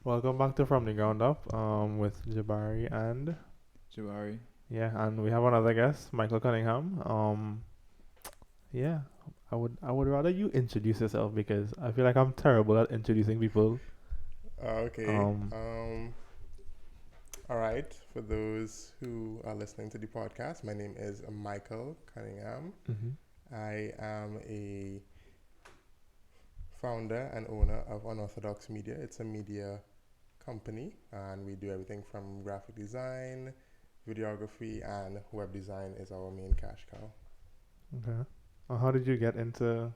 Welcome back to From the Ground Up with Jabari and Jawari. and we have another guest, Michael Cunningham. Yeah, I would rather you introduce yourself because I feel like I'm terrible at introducing people. Okay. Um, All right. For those who are listening to the podcast, my name is Michael Cunningham. mhm. I am a founder and owner of Unorthodox Media. It's a media company, and we do everything from graphic design, videography, and web design is our main cash cow. Okay. How did you get into?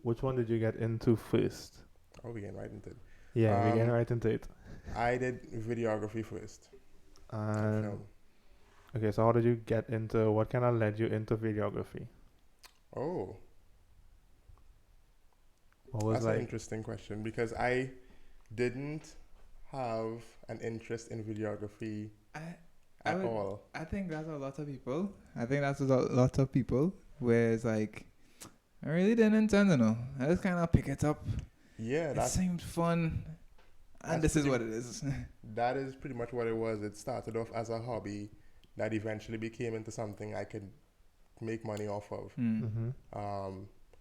Which one did you get into first? Oh, we get right into it. Yeah, we get Um, right into it. I did videography first and And film. okay, so how did you get into? What kind of led you into videography? Oh, What was that's an like? interesting question because I didn't have an interest in videography I I at would all. I think that's a lot of people. I think that's a lot of people where it's like I really didn't intend to know. I just kind of pick it up. Yeah, It seemed fun, and that's this is pretty. what it is. That is pretty much what it was. It started off as a hobby that eventually became into something I could make money off of. Hmm. Mm-hmm.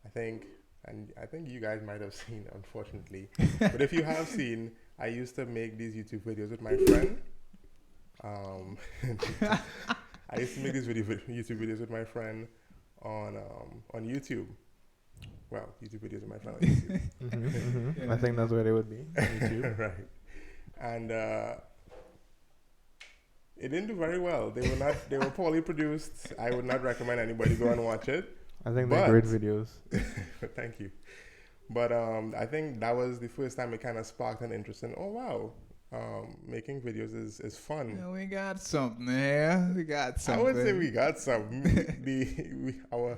I think, and I think you guys might have seen, unfortunately, but if you have seen, I used to make these YouTube videos with my friend. Um, I used to make these YouTube videos with my friend on YouTube. Well, YouTube videos with my friend on YouTube. Mm-hmm. Mm-hmm. I Yeah. think that's where they would be. YouTube. Right. And it didn't do very well. They were not. They were poorly produced. I would not recommend anybody go and watch it. I think they're great But videos. thank you. But I think that was the first time it kind of sparked an interest in. Oh wow, making videos is fun. Yeah, we got something here. We got I something. would say we got some. Our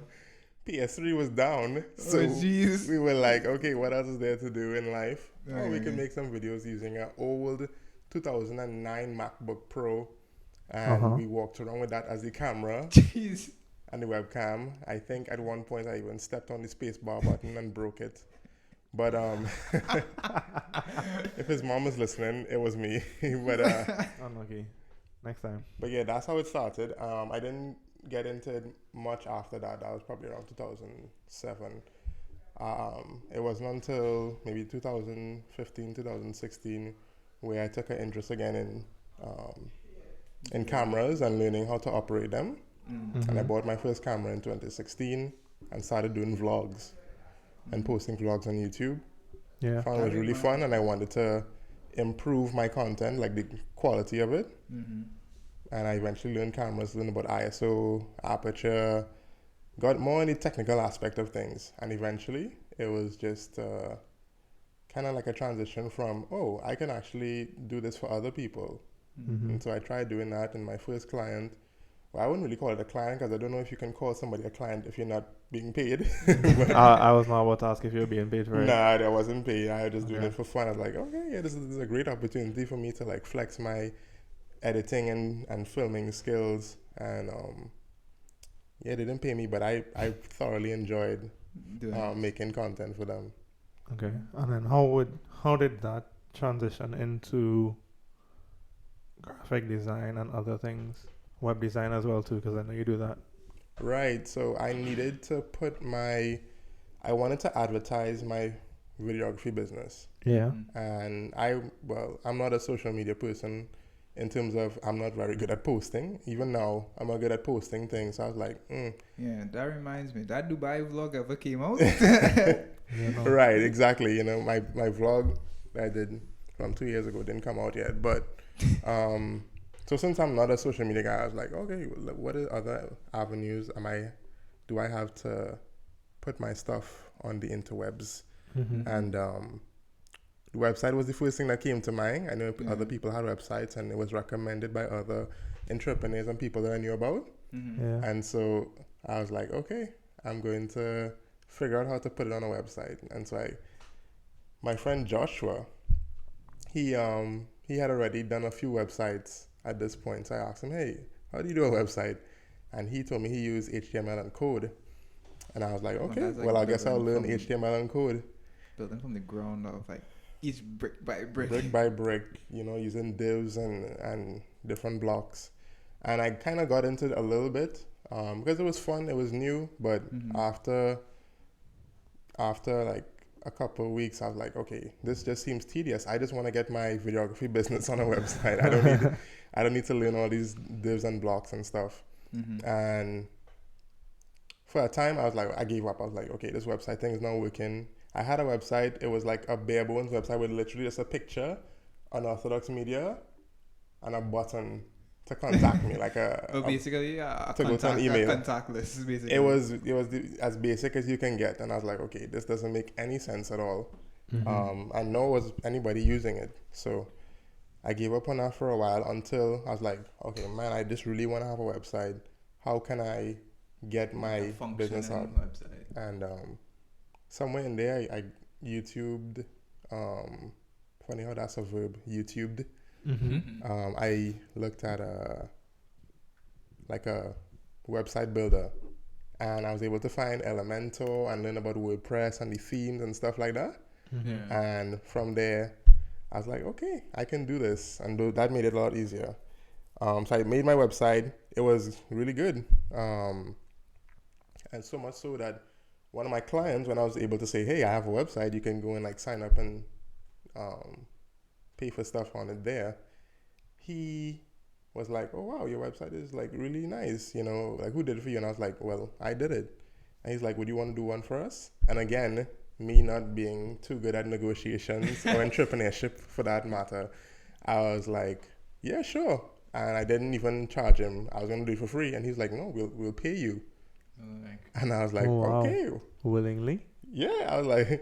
PS3 was down, so Oh jeez. we were like, okay, what else is there to do in life? Oh, we Okay. can make some videos using an old 2009 MacBook Pro, Uh and huh. we walked around with that as the camera Jeez. and the webcam. I think at one point I even stepped on the space bar button and broke it. But if his mom is listening, it was me. but Unlucky. Next time. but yeah, that's how it started. I didn't get into it much after that. That was probably around 2007. It wasn't until maybe 2015, 2016 where I took an interest again in cameras and learning how to operate them. Mm. And I Mhm. bought my first camera in 2016 and started doing vlogs and posting vlogs on YouTube. Yeah. Found it was really fun, and I wanted to improve my content, like the quality of it. Mm-hmm. And I eventually learned cameras, learned about ISO, aperture, got more in the technical aspect of things. And eventually, it was just kind of like a transition from, oh, I can actually do this for other people. Mhm. And so I tried doing that, and my first client, well, I wouldn't really call it a client because I don't know if you can call somebody a client if you're not being paid. I was not about to ask if you were being paid for it. Nah, I wasn't paid. I was just doing Okay. it for fun. I was like, okay, yeah, this is a great opportunity for me to like flex my editing and filming skills. And yeah, they didn't pay me, but I thoroughly enjoyed making content for them. Okay. And then how did that transition into graphic design and other things, web design as well too? Because I know you do that. Right. So I needed to I wanted to advertise my videography business. Yeah. And I'm not a social media person in terms of I'm not very good at posting. Even now, I'm not good at posting things. So I was like, Yeah, that reminds me. That Dubai vlog ever came out? You know. right, exactly. You know, my vlog that I did from 2 years ago didn't come out yet. But so since I'm not a social media guy, I was like, okay, what are other avenues do I have to put my stuff on the interwebs? Mhm. And the website was the first thing that came to mind. I know Yeah. other people had websites, and it was recommended by other entrepreneurs and people that I knew about. Mm-hmm. Yeah. And so I was like, okay, I'm going to figure out how to put it on a website. And so my friend Joshua, he had already done a few websites at this point. So I asked him, hey, how do you do a website? And he told me he used HTML and code. And I was like, Well, okay, that's like well, I guess I'll building learn from- HTML and code. Building from the ground up, like each brick by brick. brick by brick, using divs and different blocks. And I kind of got into it a little bit because it was fun, it was new. But after like a couple of weeks, I was like, okay, this just seems tedious. I just want to get my videography business on a website. I don't need to learn all these divs and blocks and stuff. And for a time, I gave up. I was like, okay, this website thing is not working. I had a website. It was like a bare bones website with literally just a picture, unorthodox media, and a button to contact me, like basically to go to an email. A contact list, basically. It was as basic as you can get, and I was like, okay, this doesn't make any sense at all. And nor was anybody using it. So I gave up on that for a while until I was like, okay, man, I just really want to have a website. How can I get my business out? Website. And somewhere in there, I YouTubed. Funny how that's a verb. YouTubed. I looked at a website builder, and I was able to find Elementor and learn about WordPress and the themes and stuff like that. And from there, I was like, okay, I can do this, and that made it a lot easier. So I made my website. It was really good, and so much so that one of my clients, when I was able to say, hey, I have a website, you can go and like sign up and pay for stuff on it there, he was like, oh wow, your website is like really nice, like who did it for you? And I was like, well, I did it. And he's like, would you want to do one for us? And again, me not being too good at negotiations or entrepreneurship for that matter, I was like, yeah, sure. And I didn't even charge him. I was going to do it for free. And he's like, no, we'll pay you. And I was like, okay. Willingly? Yeah, I was like,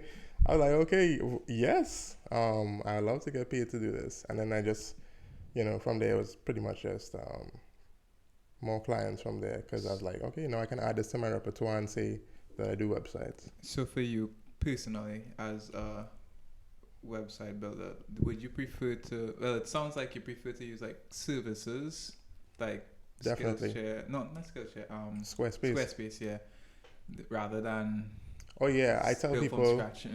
okay, yes, I'd love to get paid to do this. And then I just, from there, it was pretty much just more clients from there, because I was like, okay, I can add this to my repertoire and say that I do websites. So for you personally, as a website builder, would you prefer to, well, it sounds like you prefer to use like services, like Definitely. Skillshare, not Skillshare, Squarespace, yeah, rather than oh yeah, I tell build people from scratch.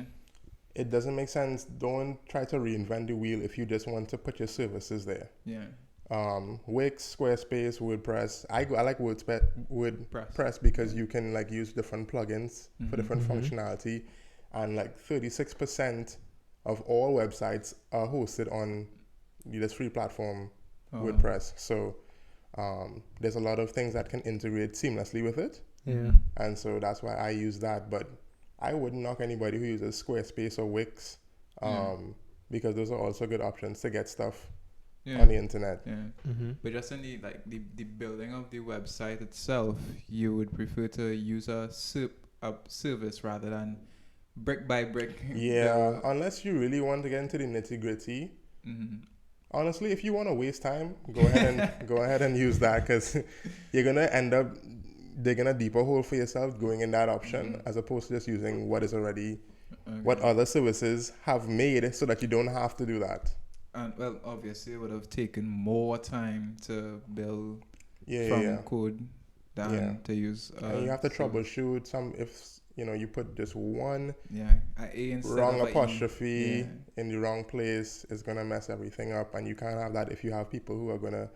it doesn't make sense. Don't try to reinvent the wheel if you just want to put your services there. Yeah. Wix, Squarespace, WordPress. I like WordPress because you can like use different plugins for different functionality, and like 36% of all websites are hosted on this free platform, WordPress. So there's a lot of things that can integrate seamlessly with it. Yeah. And so that's why I use that. But I wouldn't knock anybody who uses Squarespace or Wix, because those are also good options to get stuff on the internet. Yeah. But just in the building of the website itself, you would prefer to use a service rather than brick by brick. Yeah, unless you really want to get into the nitty gritty. Honestly, if you want to waste time, go ahead and use that, because you're gonna end up digging a deeper hole for yourself going in that option, as opposed to just using what is already what other services have made, so that you don't have to do that. And well, obviously, it would have taken more time to build from code than to use. And you have to troubleshoot some if you put just one wrong apostrophe in the wrong place, it's gonna mess everything up, and you can't have that if you have people who are gonna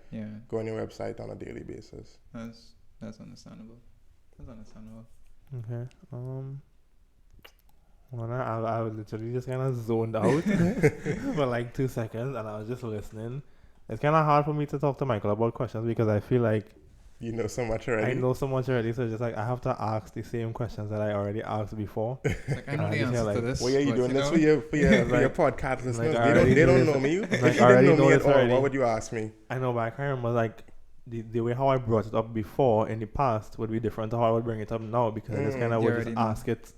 go on your website on a daily basis. That's understandable. Okay. Well, I was literally just kind of zoned out for like 2 seconds, and I was just listening. It's kind of hard for me to talk to Michael about questions because I feel like you know so much already. I know so much already, so just like I have to ask the same questions that I already asked before. Like, I know the answer to this. Well, yeah, you doing this for your podcast listeners? Like, they don't know me. If you like, didn't know me at all, what would you ask me? I know, but I can't remember like the way how I brought it up before in the past would be different to how I would bring it up now, because I just kind of would just ask it,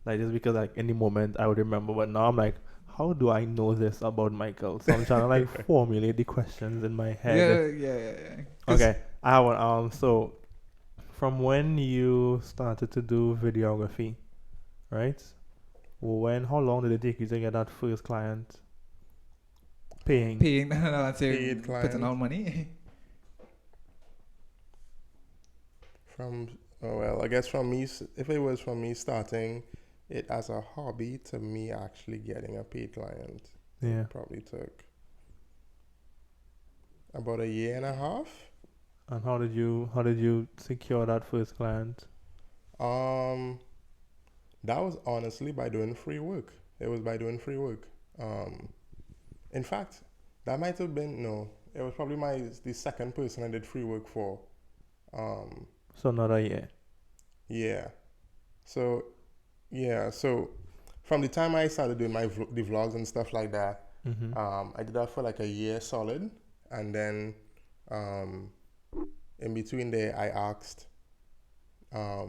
like just because like in the moment I would remember, but now I'm like, how do I know this about Michael? So I'm trying to like formulate the questions in my head. Yeah. Okay, I have one. So from when you started to do videography, right? How long did it take you to get that first client? Paying. No, I'd say putting out money. I guess from me, if it was from me starting it as a hobby to me actually getting a paid client. Yeah. It probably took about a year and a half. And how did you secure that first client? Um, that was honestly by doing free work. It was by doing free work. In fact, that might have been no. It was probably the second person I did free work for. So another year. Yeah. So So from the time I started doing the vlogs and stuff like that, I did that for like a year solid, and then in between there, I asked a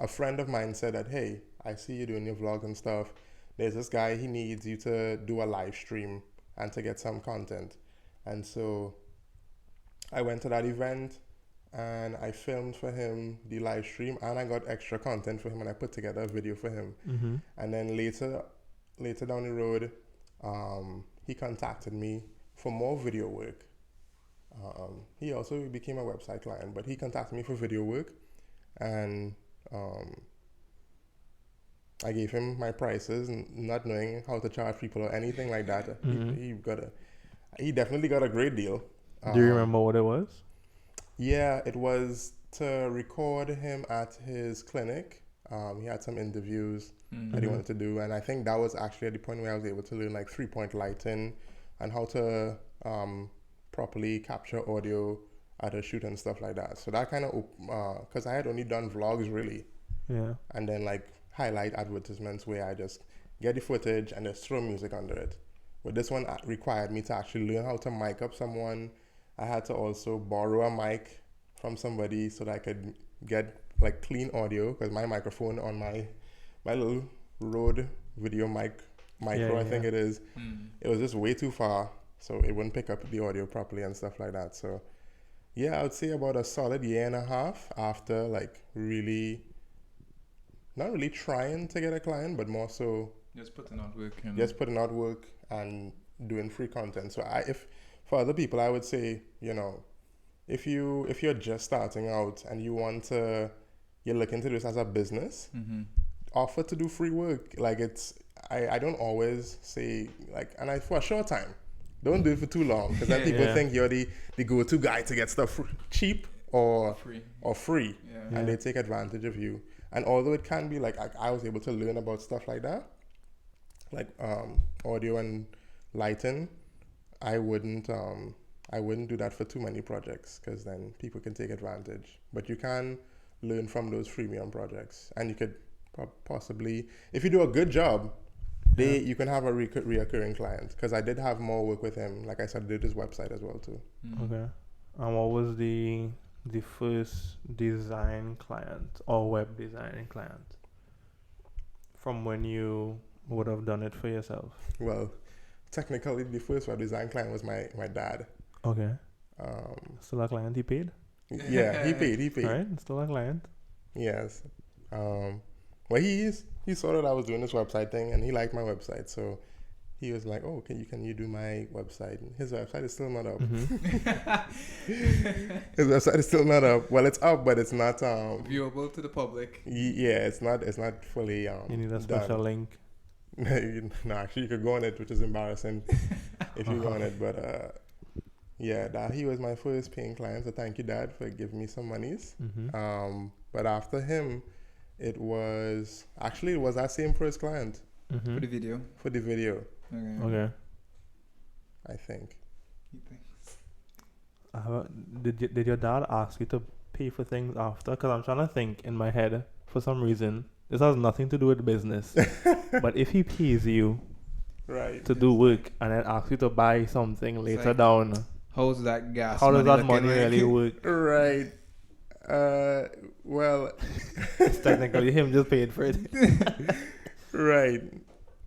friend of mine said that, hey, I see you doing your vlogs and stuff. There's this guy, he needs you to do a live stream and to get some content. And so I went to that event and I filmed for him the live stream, and I got extra content for him, and I put together a video for him. And then later down the road, he contacted me for more video work. He also became a website client, but he contacted me for video work, and I gave him my prices, not knowing how to charge people or anything like that. He definitely got a great deal. Do you remember what it was? Yeah, it was to record him at his clinic. He had some interviews that he wanted to do, and I think that was actually at the point where I was able to learn like 3-point lighting and how to properly capture audio at a shoot and stuff like that. So that kind of, because I had only done vlogs really. Yeah. And then like highlight advertisements where I just get the footage and just throw music under it. But this one required me to actually learn how to mic up someone. I had to also borrow a mic from somebody so that I could get like clean audio, because my microphone on my little Rode video micro, I think it is, it was just way too far, so it wouldn't pick up the audio properly and stuff like that. So yeah, I would say about a solid year and a half after like really, not really trying to get a client, but more so just putting out work. And doing free content. So if for other people, I would say, if you're just starting out and you're looking to do this as a business, offer to do free work. Like I don't always say like, and for a short time, don't do it for too long, because then people think you're the go-to guy to get stuff cheap or free, and they take advantage of you. And although it can be like I was able to learn about stuff like that, like audio and lighting, I wouldn't do that for too many projects, because then people can take advantage. But you can learn from those freemium projects, and you could possibly, if you do a good job, you can have a reoccurring client. Because I did have more work with him. Like I said, I did his website as well too. Okay. And what was the first design client or web designing client from when you would have done it for yourself? Well, technically, the first web design client was my dad. Okay. Still a client he paid? Yeah, he paid. All right, still a client. Yes. Well, he saw that I was doing this website thing, and he liked my website, so he was like, "Oh, can you do my website?" His website is still not up. His website is still not up. Well, it's up, but it's not viewable to the public. Yeah, it's not fully you need a special link. No, actually, you could go on it, which is embarrassing if you go on it. But that he was my first paying client. So thank you, Dad, for giving me some monies. But after him, it was that same first client for the video. For the video. Okay. I think. Did your dad ask you to pay for things after? Because I'm trying to think in my head for some reason. This has nothing to do with business. But if he pays you to do work and then asks you to buy something later down, how's that gas? How does that money really work? Right. Well, it's technically him just paid for it. Right.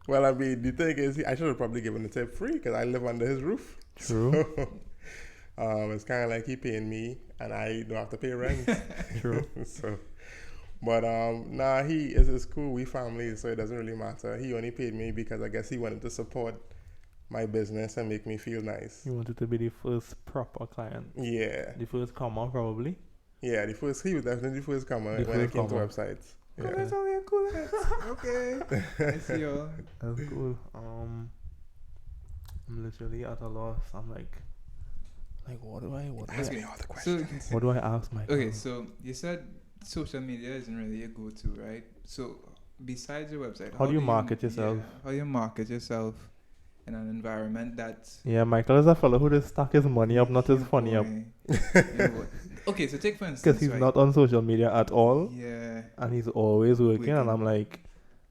Well, I mean, the thing is, I should have probably given the tip free, because I live under his roof. True. So, it's kind of like he paying me and I don't have to pay rent. True. So, but he is cool. We family, so it doesn't really matter. He only paid me because I guess he wanted to support my business and make me feel nice. He wanted to be the first proper client. Yeah. The first comer, probably. Yeah, he was definitely the first comer when it came to websites. Yeah. That's only a cool hat. Okay. I see y'all. That's cool. I'm literally at a loss. I'm like what do I Ask me all the questions. what do I ask my Okay, so you said social media isn't really a go-to, right? So besides your website, How do you market yourself? Yeah, how you market yourself in an environment that's Yeah, Michael is a fellow who just stack his money up, not his funny up. Okay, so take for instance, Because he's right? not on social media at all, Yeah. and he's always working. And I'm like,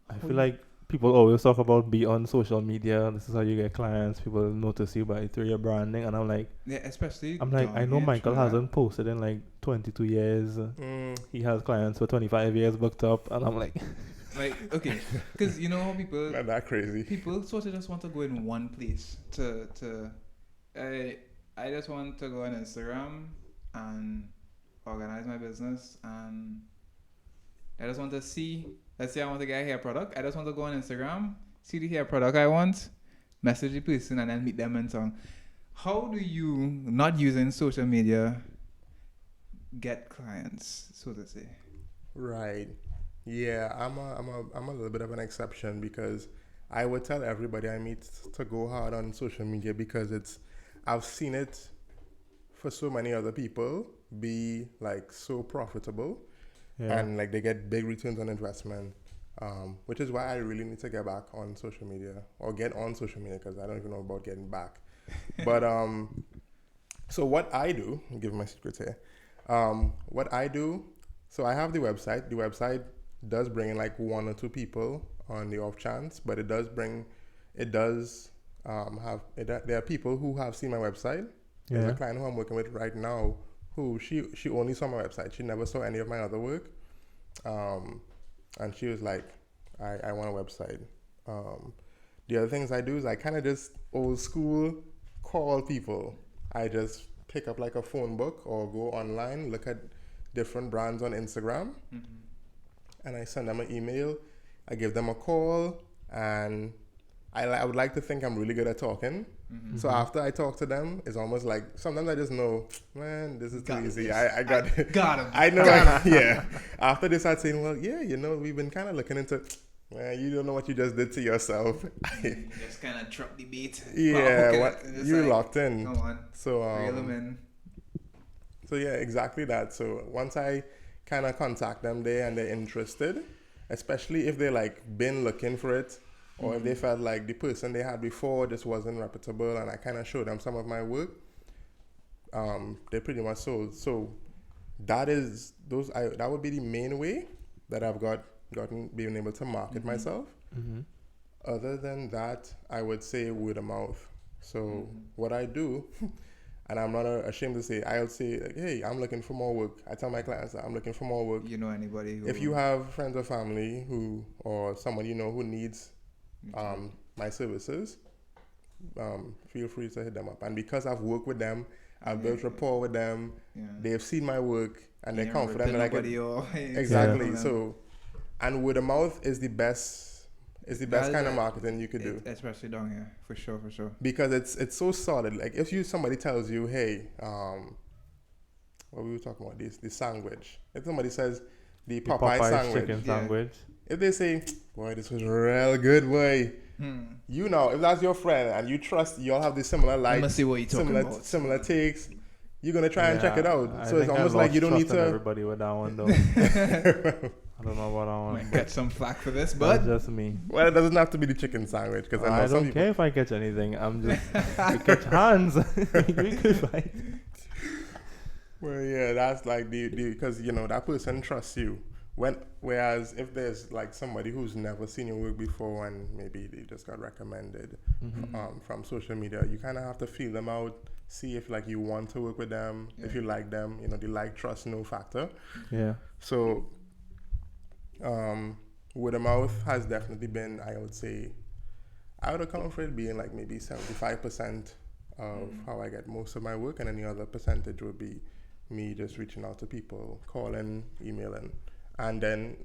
I feel like people always talk about be on social media. This is how you get clients. People notice you through your branding. And I'm like, Yeah, especially I know here, Michael Trinidad. hasn't posted in like 22 years. He has clients for 25 years booked up. And I'm like, Okay, because you know how people Not that crazy. people sort of just want to go in one place I just want to go on Instagram and organize my business, and I just want to see, let's say I want to get a hair product, I just want to go on Instagram, see the hair product I want, message the person, and then meet them and so on. How do you, not using social media, get clients, so to say? Right. Yeah, I'm a little bit of an exception because I would tell everybody I meet to go hard on social media because I've seen it for so many other people be like so profitable and like they get big returns on investment, which is why I really need to get back on social media or get on social media because I don't even know about getting back. But so what I do, I'll give my secrets here. What I do, so I have the website. The website does bring in like one or two people on the off chance, but there are people who have seen my website. There's a client who I'm working with right now who she only saw my website. She never saw any of my other work. And she was like, I want a website. The other things I do is I kind of just old school call people. I just pick up like a phone book or go online, look at different brands on Instagram, and I send them an email. I give them a call, and I would like to think I'm really good at talking. So after I talk to them, it's almost like sometimes I just know, man, this is too easy. I got him. I know. Yeah. After they start saying, well, yeah, we've been kind of looking into, man, you don't know what you just did to yourself. Just kind of drop the beat. Yeah, you locked in. Come on. So reel them in. So yeah, exactly that. So once I kind of contact them there and they're interested, especially if they like been looking for it, or if they felt like the person they had before just wasn't reputable, and I kind of showed them some of my work, they pretty much sold. So that would be the main way that I've gotten being able to market myself. Other than that, I would say word of mouth. So what I do, and I'm not ashamed to say, I'll say, like, hey, I'm looking for more work. I tell my clients that I'm looking for more work. You know anybody who... If you have friends or family or someone who needs my services, feel free to hit them up. And because I've worked with them, I've built rapport with them, they've seen my work, and they're confident that I can... Exactly. So, and word of mouth is the best... It's the best kind of marketing you could do. Especially down here, for sure. Because it's so solid. Like if somebody tells you, hey, what we were talking about, the sandwich. If somebody says the Popeye sandwich. Chicken sandwich. If they say, boy, this was real good, boy. If that's your friend and you trust, y'all have the similar likes, Let's see what you're talking about. Similar takes, you're going to try and check it out. So it's think almost like you don't need to... everybody with that one, though. I don't know about that one. Might catch some flack for this, but... That's just me. Well, it doesn't have to be the chicken sandwich. Because I don't care if I catch anything. I'm just... we catch hands. We could fight. Well, yeah, that's like because, that person trusts you. Whereas if there's like somebody who's never seen your work before and maybe they just got recommended from social media, you kind of have to feel them out, see if like you want to work with them, if you like them, the like, trust, no factor. Yeah. So word of mouth has definitely been, I would say, I would account for it being like maybe 75% of how I get most of my work, and then the other percentage would be me just reaching out to people, calling, emailing. And then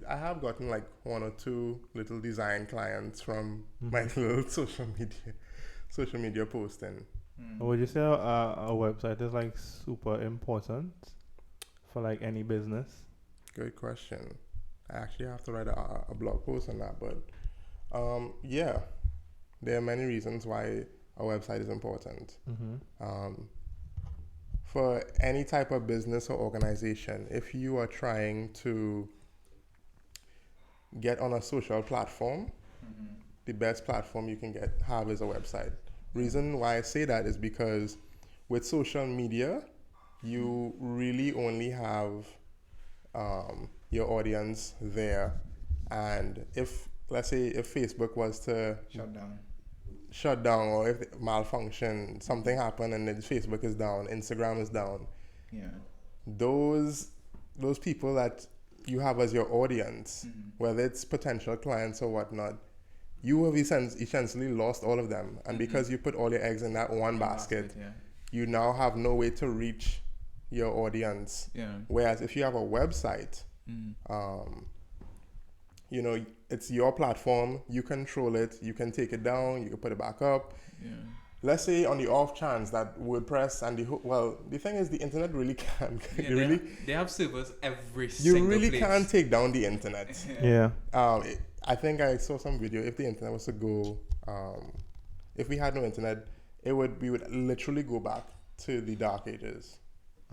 I have gotten like one or two little design clients from my little social media posting. Would you say a website is like super important for like any business? Good question. I actually have to write a blog post on that. But yeah, there are many reasons why a website is important. For any type of business or organization, if you are trying to get on a social platform, the best platform you can have is a website. Reason why I say that is because with social media, you really only have your audience there. And if, let's say, if Facebook was to shut down, or if it malfunction, something happened and then Facebook is down, Instagram is down, those people that you have as your audience, whether it's potential clients or whatnot, you have essentially lost all of them. And because you put all your eggs in that one basket, you now have no way to reach your audience. Whereas if you have a website, you know, it's your platform, you control it, you can take it down, you can put it back up. Let's say on the off chance that WordPress and the thing is, the internet really can't. They have servers every single You really place. can't take down the internet. Yeah. I think I saw some video. If the internet was to go, if we had no internet, we would literally go back to the dark ages.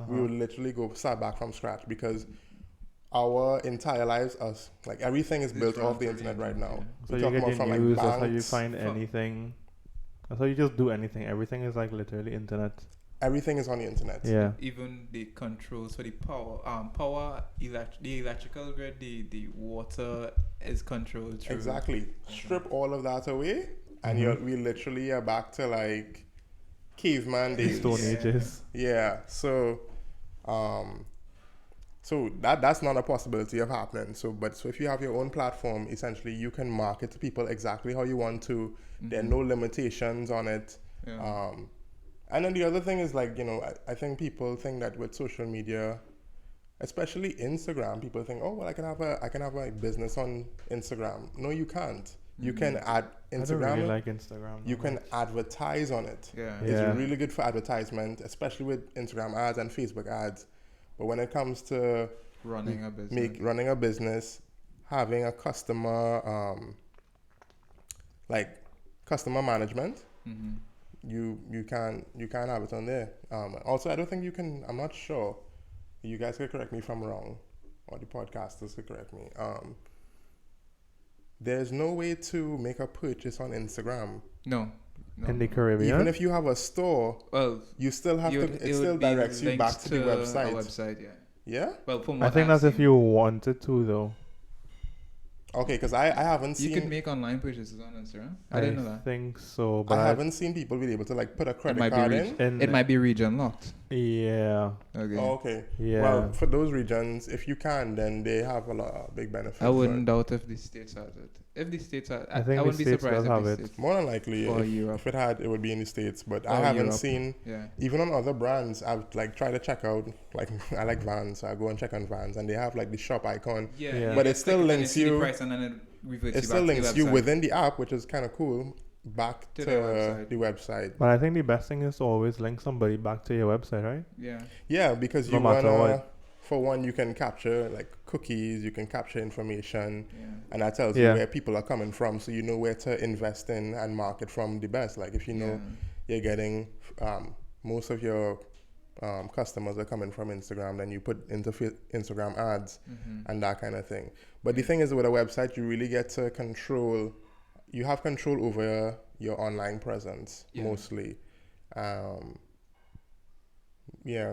We would literally start back from scratch, because our entire lives, like everything is built off the internet right now. So you get your news, that's how you find anything. That's how you just do anything. Everything is like literally internet. Everything is on the internet. Yeah. Even the controls for the the electrical grid, the water is controlled through. Exactly. Strip all of that away, and we literally are back to like caveman days. Stone Ages. Yeah. So, that's not a possibility of happening. So if you have your own platform, essentially you can market to people exactly how you want to. There are no limitations on it. And then the other thing is, like, you know, I think people think that with social media, especially Instagram, people think, oh well, I can have a business on Instagram. No, you can't. You can add Instagram. I don't really like Instagram. You can advertise on it. It's really good for advertisement, especially with Instagram ads and Facebook ads. But when it comes to running a business, having a customer, customer management, you can't have it on there. Also, I don't think you can. I'm not sure. You guys could correct me if I'm wrong, or the podcasters could correct me. There's no way to make a purchase on Instagram. No. In the Caribbean, even if you have a store, you still have to. It still directs you back to the website. Yeah. Well, I think that's if you wanted to, though. Okay, because I haven't seen. You can make online purchases on Instagram. I didn't know that. I think so, but I haven't seen people be able to like put a credit card in. It might be region locked. Yeah. Okay. Oh, okay. Yeah. Well, for those regions, if you can, then they have a lot of big benefits. I wouldn't doubt if the states has it. If the states have, I think I wouldn't be surprised if the states. More than likely, if it had, it would be in the States. But I haven't seen. Yeah. Even on other brands, I've like tried to check out. Like I like Vans, so I go and check on Vans, and they have like the shop icon. Yeah. But it still links you. It still links you within the app, which is kind of cool, back to the website. But I think the best thing is to always link somebody back to your website, right? Yeah. Yeah, because no matter what. For one, you can capture like cookies, you can capture information, and that tells you where people are coming from, so you know where to invest in and market from the best. Like if you know you're getting most of your customers are coming from Instagram, then you put into Instagram ads and that kind of thing. But the thing is, with a website, you really get to control. You have control over your online presence mostly.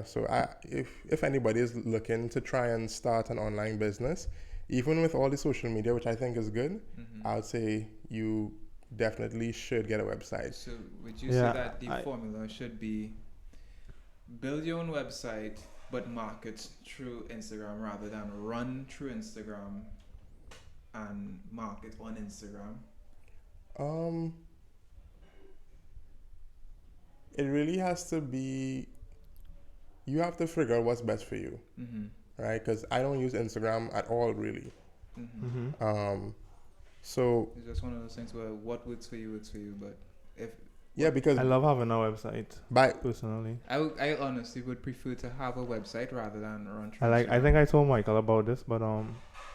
So if anybody is looking to try and start an online business, even with all the social media, which I think is good, I would say you definitely should get a website. So would you say that the formula should be build your own website but market through Instagram rather than run through Instagram and market on Instagram? It really has to be. You have to figure out what's best for you, right? Because I don't use Instagram at all, really. So it's just one of those things where what works for you, but if because I love having a website. Personally, I honestly would prefer to have a website rather than run through. I think I told Michael about this, but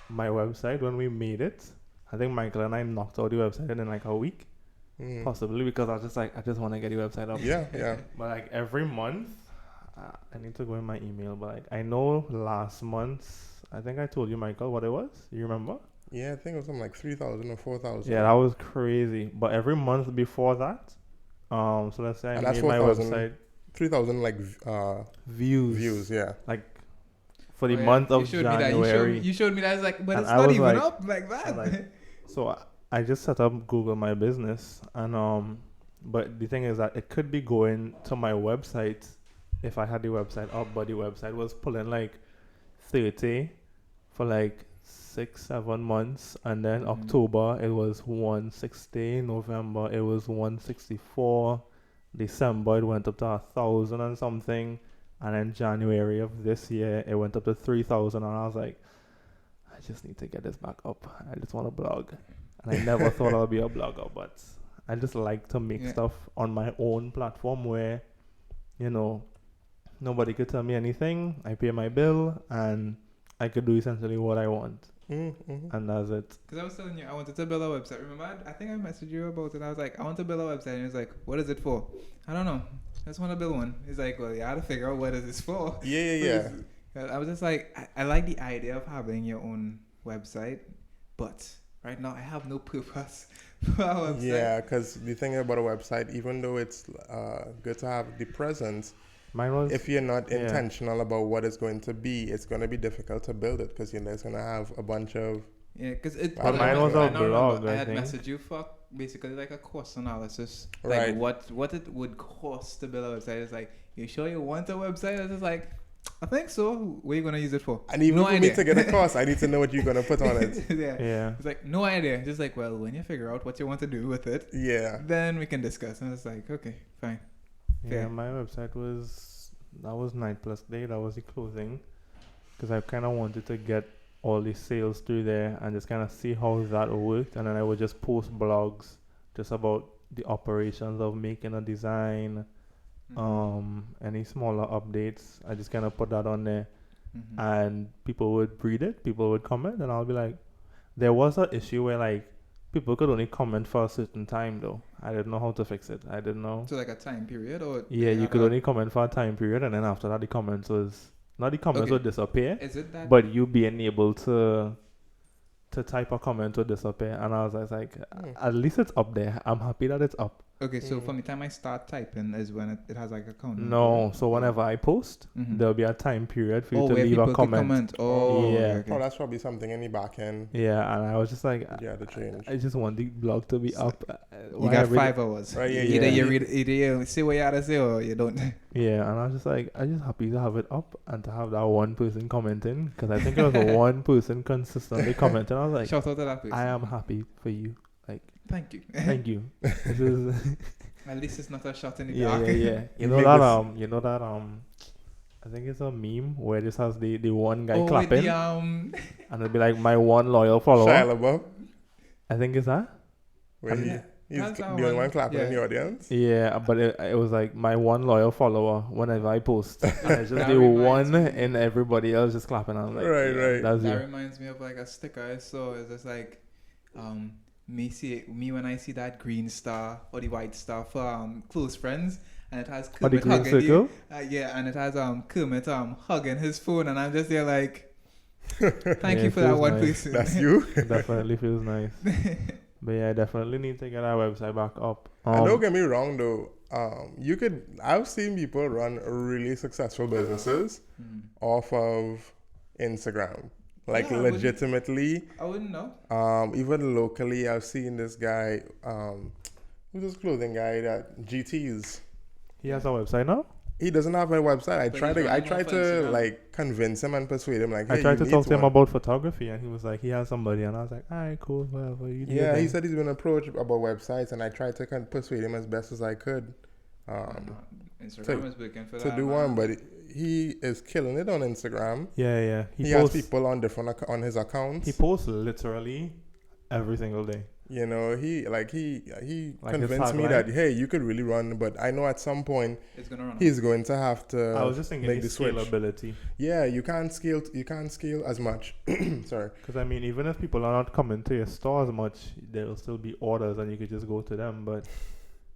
my website when we made it. I think Michael and I knocked out the website in like a week, possibly because I was just like, I just want to get the website up. Yeah. But like every month, I need to go in my email. But like I know last month, I think I told you, Michael, what it was. You remember? Yeah, I think it was something like 3,000 or 4,000. Yeah, that was crazy. But every month before that, so let's say I And that's made my 4,000 website 3,000 like views. Yeah. Like for the month of January. You showed me that. I was like, but And it's I not was even like- up like that. like, so I just set up Google My Business, and but the thing is that it could be going to my website if I had the website up, but the website was pulling like 30 for like 6-7 months, and then October it was 160, November it was 164, December it went up to 1,000 and something, and then January of this year it went up to 3,000, and I was like, I just need to get this back up. I just want to blog, and I never thought I'd be a blogger, but I just like to make stuff on my own platform where, you know, nobody could tell me anything. I pay my bill, and I could do essentially what I want. And that's it. Because I was telling you, I wanted to build a website. Remember, I think I messaged you about it. I was like, I want to build a website. And he was like, what is it for? I don't know. I just want to build one. He's like, well, you got to figure out what is this for. Yeah. I was just like, I like the idea of having your own website, but right now I have no purpose for a website. Yeah, because the thing about a website, even though it's good to have the presence, if you're not intentional about what it's going to be, it's going to be difficult to build it because you're just going to have a bunch of... Yeah, because it... But mine was a blog, I had messaged you for basically like a cost analysis. Right. Like what it would cost to build a website. It's like, you sure you want a website? It's just like, I think so. What are you going to use it for? And even for me to get a cost, I need to know what you're going to put on it. Yeah. It's like, no idea. Just like, well, when you figure out what you want to do with it, then we can discuss. And it's like, okay, fine. Yeah, my website that was night plus day. That was the closing. Because I kind of wanted to get all the sales through there and just kind of see how that worked. And then I would just post blogs just about the operations of making a design. Any smaller updates, I just kind of put that on there, and people would read it, people would comment, and I'll be like, there was an issue where like people could only comment for a certain time though. I didn't know how to fix it. I didn't know. So like a time period, or you could only comment for a time period, and then after that the comments would disappear. Is it that? But you being able to type a comment would disappear, and I was like, at least it's up there. I'm happy that it's up. Okay, so from the time I start typing is when it has like a count. No, so whenever I post, there'll be a time period for you to leave a comment. Oh, that's probably something in the back end. Yeah, and I was just like, to change. I just want the blog to be up. You got 5 hours. Right? Either you say what you gotta say or you don't. Yeah, and I was just like, I'm just happy to have it up and to have that one person commenting, because I think it was one person consistently commenting. I was like, shout out to that person. I am happy for you. Like, thank you. Thank you. This is at least it's not a shot in the dark. Yeah. You know that I think it's a meme where this has the one guy clapping, and it'll be like my one loyal follower. Shia LaBeouf. I think it's that. He's the only one clapping in the audience. Yeah, but it was like my one loyal follower whenever I post. And it's just the one and everybody else just clapping. I'm like, right. That reminds me of like a sticker I saw. It's just like, me when I see that green star or the white star for close friends, and it has Kermit hugging you. And it has Kermit hugging his phone, and I'm just there like, thank you for that one person. That's you. It definitely feels nice. But yeah, I definitely need to get our website back up. And don't get me wrong though, I've seen people run really successful businesses off of Instagram. Like legitimately. I wouldn't know. Even locally, I've seen this guy, who's this clothing guy that GT's. He has a website now? He doesn't have a website. I tried to like convince him and persuade him. Like, I tried to talk to him about photography, and he was like, he has somebody, and I was like, all right, cool, whatever. Yeah, he said he's been approached about websites, and I tried to persuade him as best as I could. Instagram is working for to do one, but he is killing it on Instagram. Yeah. He has people on his accounts. He posts literally every single day. You know, he Like convinced me that, hey, you could really run, but I know at some point It's gonna run. he's going to have to I was just thinking make the switch. scalability. Yeah, you can't scale as much. Sorry. Because I mean, even if people are not coming to your store as much, there will still be orders, and you could just go to them. But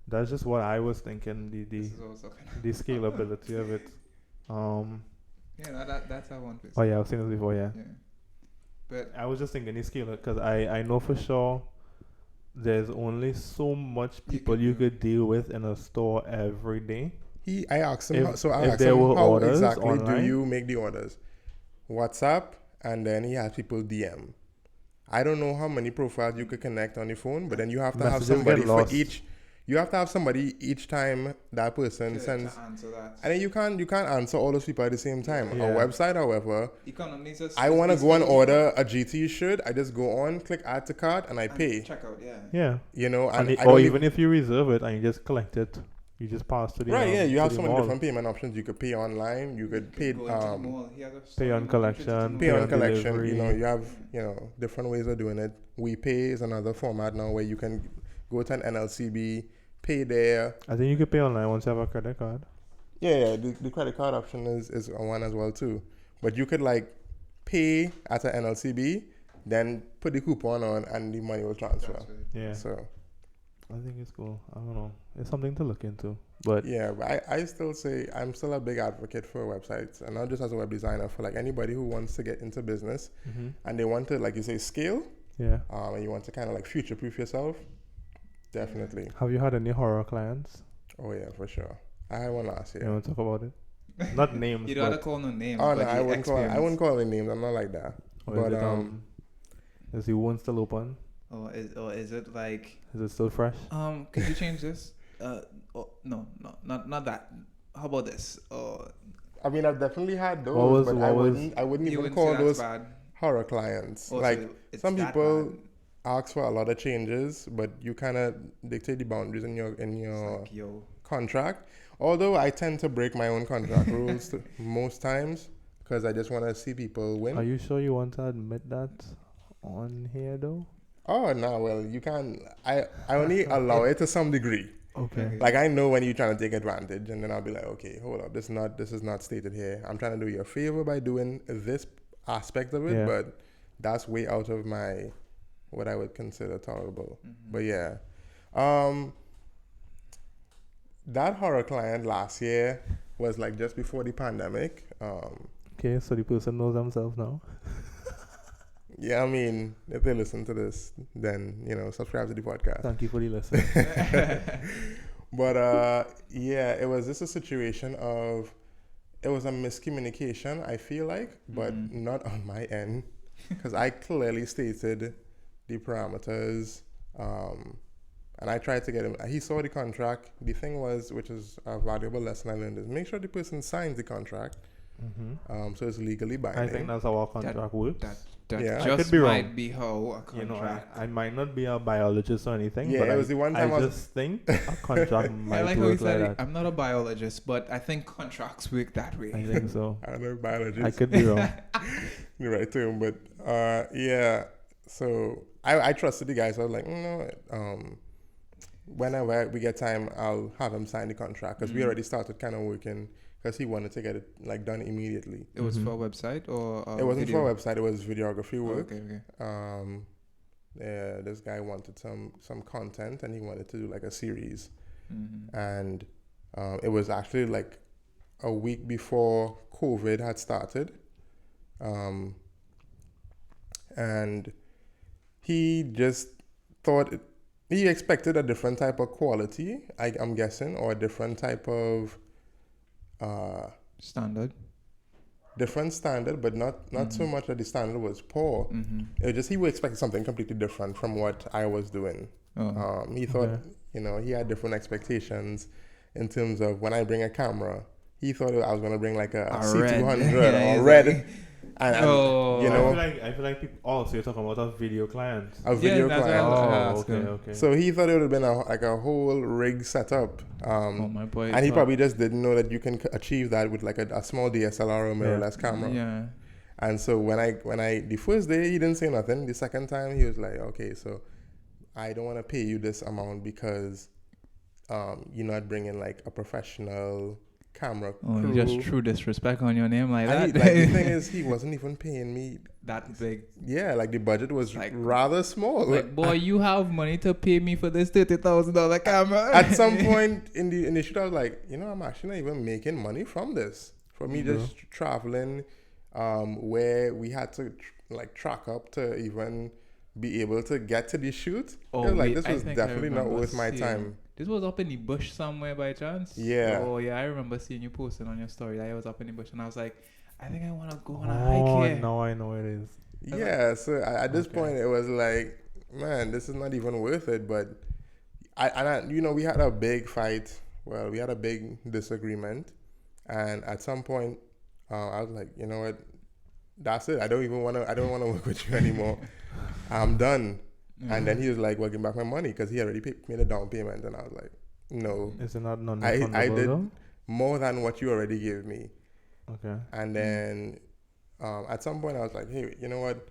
that's just what I was thinking. The scalability of it. Yeah, that's how one place. Oh yeah, I've seen this before. Yeah. But I was just thinking the scale because I know for sure there's only so much people you could deal with in a store every day. I asked him, If how orders exactly online, do you make the orders? WhatsApp, and then he has people DM. I don't know how many profiles you could connect on the phone, but then you have to have somebody for each. You have to have somebody each time that person sends. To answer that. And then you can't answer all those people at the same time. Yeah. A website, however, Economics I want to go and order a GT shirt. I just go on, click add to cart, and I pay. Checkout, yeah. Yeah. You know, or even if you reserve it and you just collect it, you just pass to the right. Yeah, you have so many mall. different payment options. You could pay online. You could pay pay on collection. pay on collection. Delivery. You know, you have different ways of doing it. WePay is another format now where you can go to an NLCB, pay there. I think you could pay online once you have a credit card. Yeah. The credit card option is one as well too. But you could like pay at an NLCB, then put the coupon on, and the money will transfer. Yeah. So I think it's cool. I don't know. It's something to look into. But yeah, but I still say I'm still a big advocate for websites, and not just as a web designer, for like anybody who wants to get into business and they want to, like you say, scale. Yeah. And you want to kind of like future-proof yourself. Definitely. Have you had any horror clients? Oh yeah, for sure. I had one last year. You want to talk about it? Not names. You don't have to call no names. Oh no, I wouldn't call any names. I'm not like that. But is the wound still open? Or is it like? Is it still fresh? Could you change this? No, not that. How about this? I mean, I've definitely had those, but I wouldn't even call those bad horror clients. Like some people ask for a lot of changes, but you kind of dictate the boundaries in your contract. Although I tend to break my own contract rules most times because I just want to see people win. Are you sure you want to admit that on here though? Oh no, well you can. I only allow it to some degree. Okay. Like I know when you're trying to take advantage, and then I'll be like, okay, hold up, this is not stated here. I'm trying to do you a favor by doing this aspect of it, but that's way out of my what I would consider tolerable. But yeah, that horror client last year was like just before the pandemic. Okay, so the person knows themselves now. Yeah, I mean, if they listen to this, then, subscribe to the podcast. Thank you for the listen. But, yeah, it was just a situation of, it was a miscommunication, I feel like, but not on my end, because I clearly stated the parameters, and I tried to get him, he saw the contract. The thing was, which is a valuable lesson I learned, is make sure the person signs the contract, so it's legally binding. I think that's how our contract works. That yeah, just I could be wrong. might be how a contract. I might not be a biologist or anything, yeah, but it was the one time I just think a contract might like work like that. I'm not a biologist, but I think contracts work that way. I think so. I'm not a biologist. I could be wrong. You're right too, but yeah. So I trusted the guy, so I was like, whenever we get time, I'll have him sign the contract because we already started kind of working. Because he wanted to get it like done immediately. It was for a website or it wasn't for a website. It was videography work. Okay. Yeah, this guy wanted some content and he wanted to do like a series, and it was actually like a week before COVID had started, and he just thought he expected a different type of quality. I'm guessing, or a different type of different standard, but not so much that the standard was poor. It was just he would expect something completely different from what I was doing. He thought, he had different expectations in terms of when I bring a camera. He thought I was going to bring like a C200 or red. And I feel like people. Oh, so you're talking about a video client. A video client. Okay. So he thought it would have been a whole rig setup. My boy. And he probably just didn't know that you can achieve that with like a small DSLR or mirrorless camera. Yeah. And so when I the first day he didn't say nothing. The second time he was like, okay, so I don't want to pay you this amount because you're not bringing like a professional camera crew. You just threw disrespect on your name like that. Like the thing is, he wasn't even paying me that big. Yeah, like the budget was like, rather small. Like, boy, you have money to pay me for this $30,000 camera. At some point in the shoot, I was like, I'm actually not even making money from this. For me, just traveling, where we had to track up to even be able to get to the shoot. This was definitely not worth my time. This was up in the bush somewhere by chance? Yeah. Oh, yeah, I remember seeing you posting on your story that I was up in the bush, and I was like, I think I want to go on a hike here. Now I know it is. Yeah, so at this point, it was like, man, this is not even worth it. But, we had a big fight. Well, we had a big disagreement. And at some point, I was like, you know what? That's it. I don't want to work with you anymore. I'm done. Mm-hmm. And then he was like, well, give back my money because he already made a down payment. And I was like, no. Is it not I did more than what you already gave me. Okay. And then at some point I was like, hey, you know what?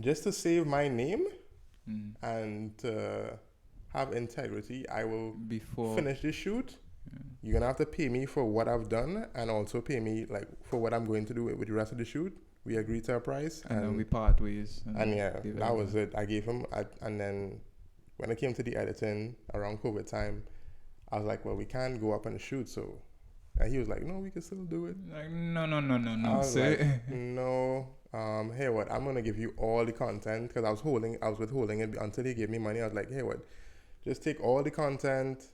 Just to save my name and to have integrity, I will finish this shoot. Yeah. You're going to have to pay me for what I've done and also pay me like for what I'm going to do with the rest of the shoot. We agreed to a price. And then we part ways. And yeah, that was it. I gave him, and then when it came to the editing around COVID time, I was like, well, we can't go up and shoot. So, and he was like, no, we can still do it. Like, no. I was like, no. Hey, what? I'm going to give you all the content because I was withholding it until he gave me money. I was like, hey, what? Just take all the content.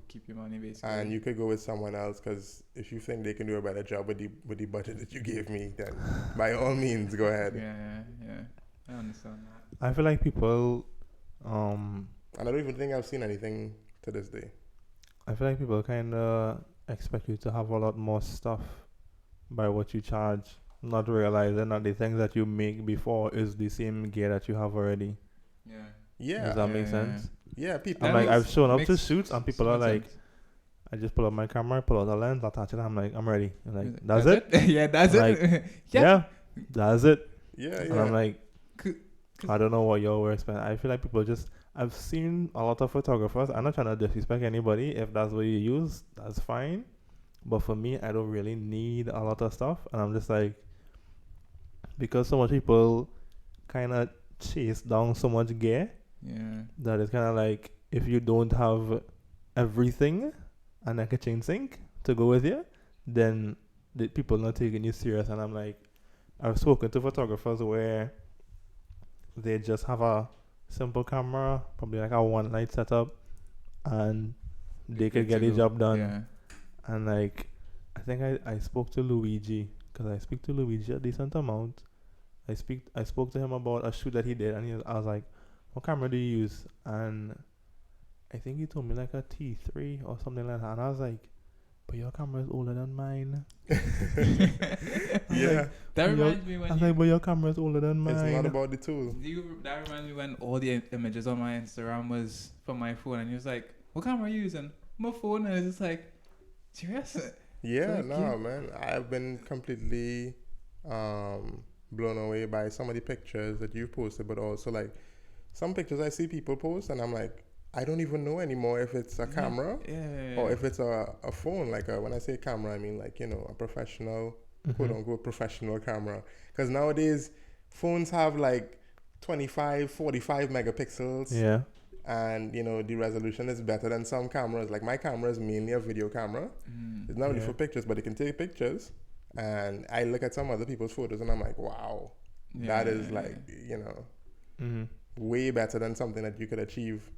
Keep your money basically. And you could go with someone else because if you think they can do a better job with the budget that you gave me, then by all means go ahead. Yeah. I understand that. I feel like people and I don't even think I've seen anything to this day. I feel like people kinda expect you to have a lot more stuff by what you charge, not realizing that the things that you make before is the same gear that you have already. Yeah. Does that make sense? Yeah, people. I'm like, I've shown up to shoots and people are like, I just pull up my camera, pull out the lens, attach it. I'm like, I'm ready. I'm like, that's it? Yeah, that's it. Like, yeah, that's it. Yeah. And I'm like, I don't know what y'all were expecting. I feel like people I've seen a lot of photographers. I'm not trying to disrespect anybody. If that's what you use, that's fine. But for me, I don't really need a lot of stuff. And I'm just like, because so much people kind of chase down so much gear. Yeah. That is kind of like, if you don't have everything and like a kitchen sink to go with you, then the people not taking you serious. And I'm like, I've spoken to photographers where they just have a simple camera, probably like a one light setup, and they could get the job done. Yeah. And like, I think I spoke to Luigi, because I speak to Luigi a decent amount. I spoke to him about a shoot that he did, and I was like, what camera do you use? And I think he told me like a T3 or something like that. And I was like, but your camera is older than mine. Yeah. Like, that reminds me when I was like, but your camera is older than mine. It's not about the tool. That reminds me when all the images on my Instagram was from my phone, and he was like, what camera are you using? My phone. And it's just like, serious? Yeah, man. I've been completely blown away by some of the pictures that you've posted, but also like some pictures I see people post, and I'm like, I don't even know anymore if it's a camera or if it's a phone. Like when I say camera, I mean like, a professional, quote unquote, professional camera. Because nowadays phones have like 25, 45 megapixels. Yeah. And, the resolution is better than some cameras. Like my camera is mainly a video camera. It's not really for pictures, but it can take pictures. And I look at some other people's photos and I'm like, wow, that is like, way better than something that you could achieve.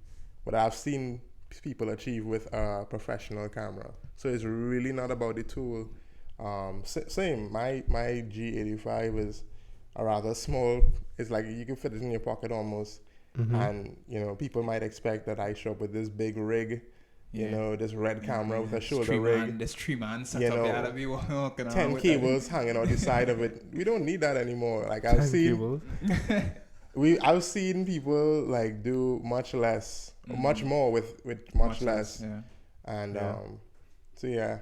But I've seen people achieve with a professional camera. So it's really not about the tool. Same, my G85 is a rather small. It's like you can fit it in your pocket almost. And, people might expect that I show up with this big rig, this red camera with a shoulder rig. This tree man set up there to be walking 10 cables hanging out the side of it. We don't need that anymore. Like I've seen people like do much less, much more with much less. Yeah. And so yeah,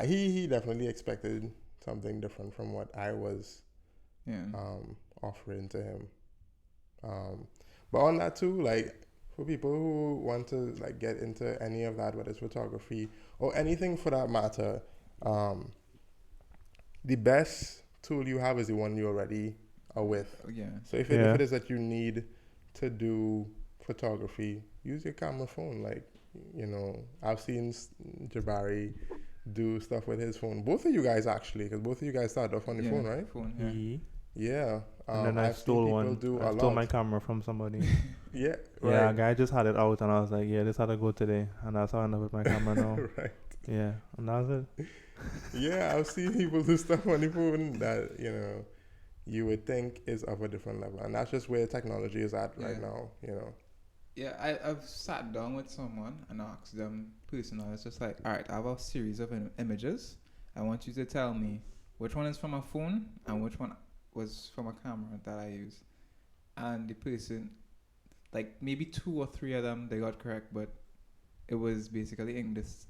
he definitely expected something different from what I was offering to him. But on that too, like for people who want to like get into any of that, whether it's photography or anything for that matter, the best tool you have is the one you already are with. Yeah. So if it is that you need to do photography, use your camera phone. Like, you know, I've seen Jabari do stuff with his phone. Both of you guys actually, because both of you guys started off on the phone, right? Phone, yeah. And then I stole one. I stole my camera from somebody. Yeah. Right. Yeah, a guy just had it out, and I was like, "Yeah, this had to go today," and that's how I ended up with my camera now. Right. Yeah, and that was it. Yeah, I've seen people do stuff on the phone that, you know, you would think is of a different level, and that's just where technology is at right now. You know. Yeah, I've sat down with someone and asked them personally. It's just like, all right, I have a series of images. I want you to tell me which one is from a phone and which one was from a camera that I use. And the person, like maybe 2 or 3 of them, they got correct, but it was basically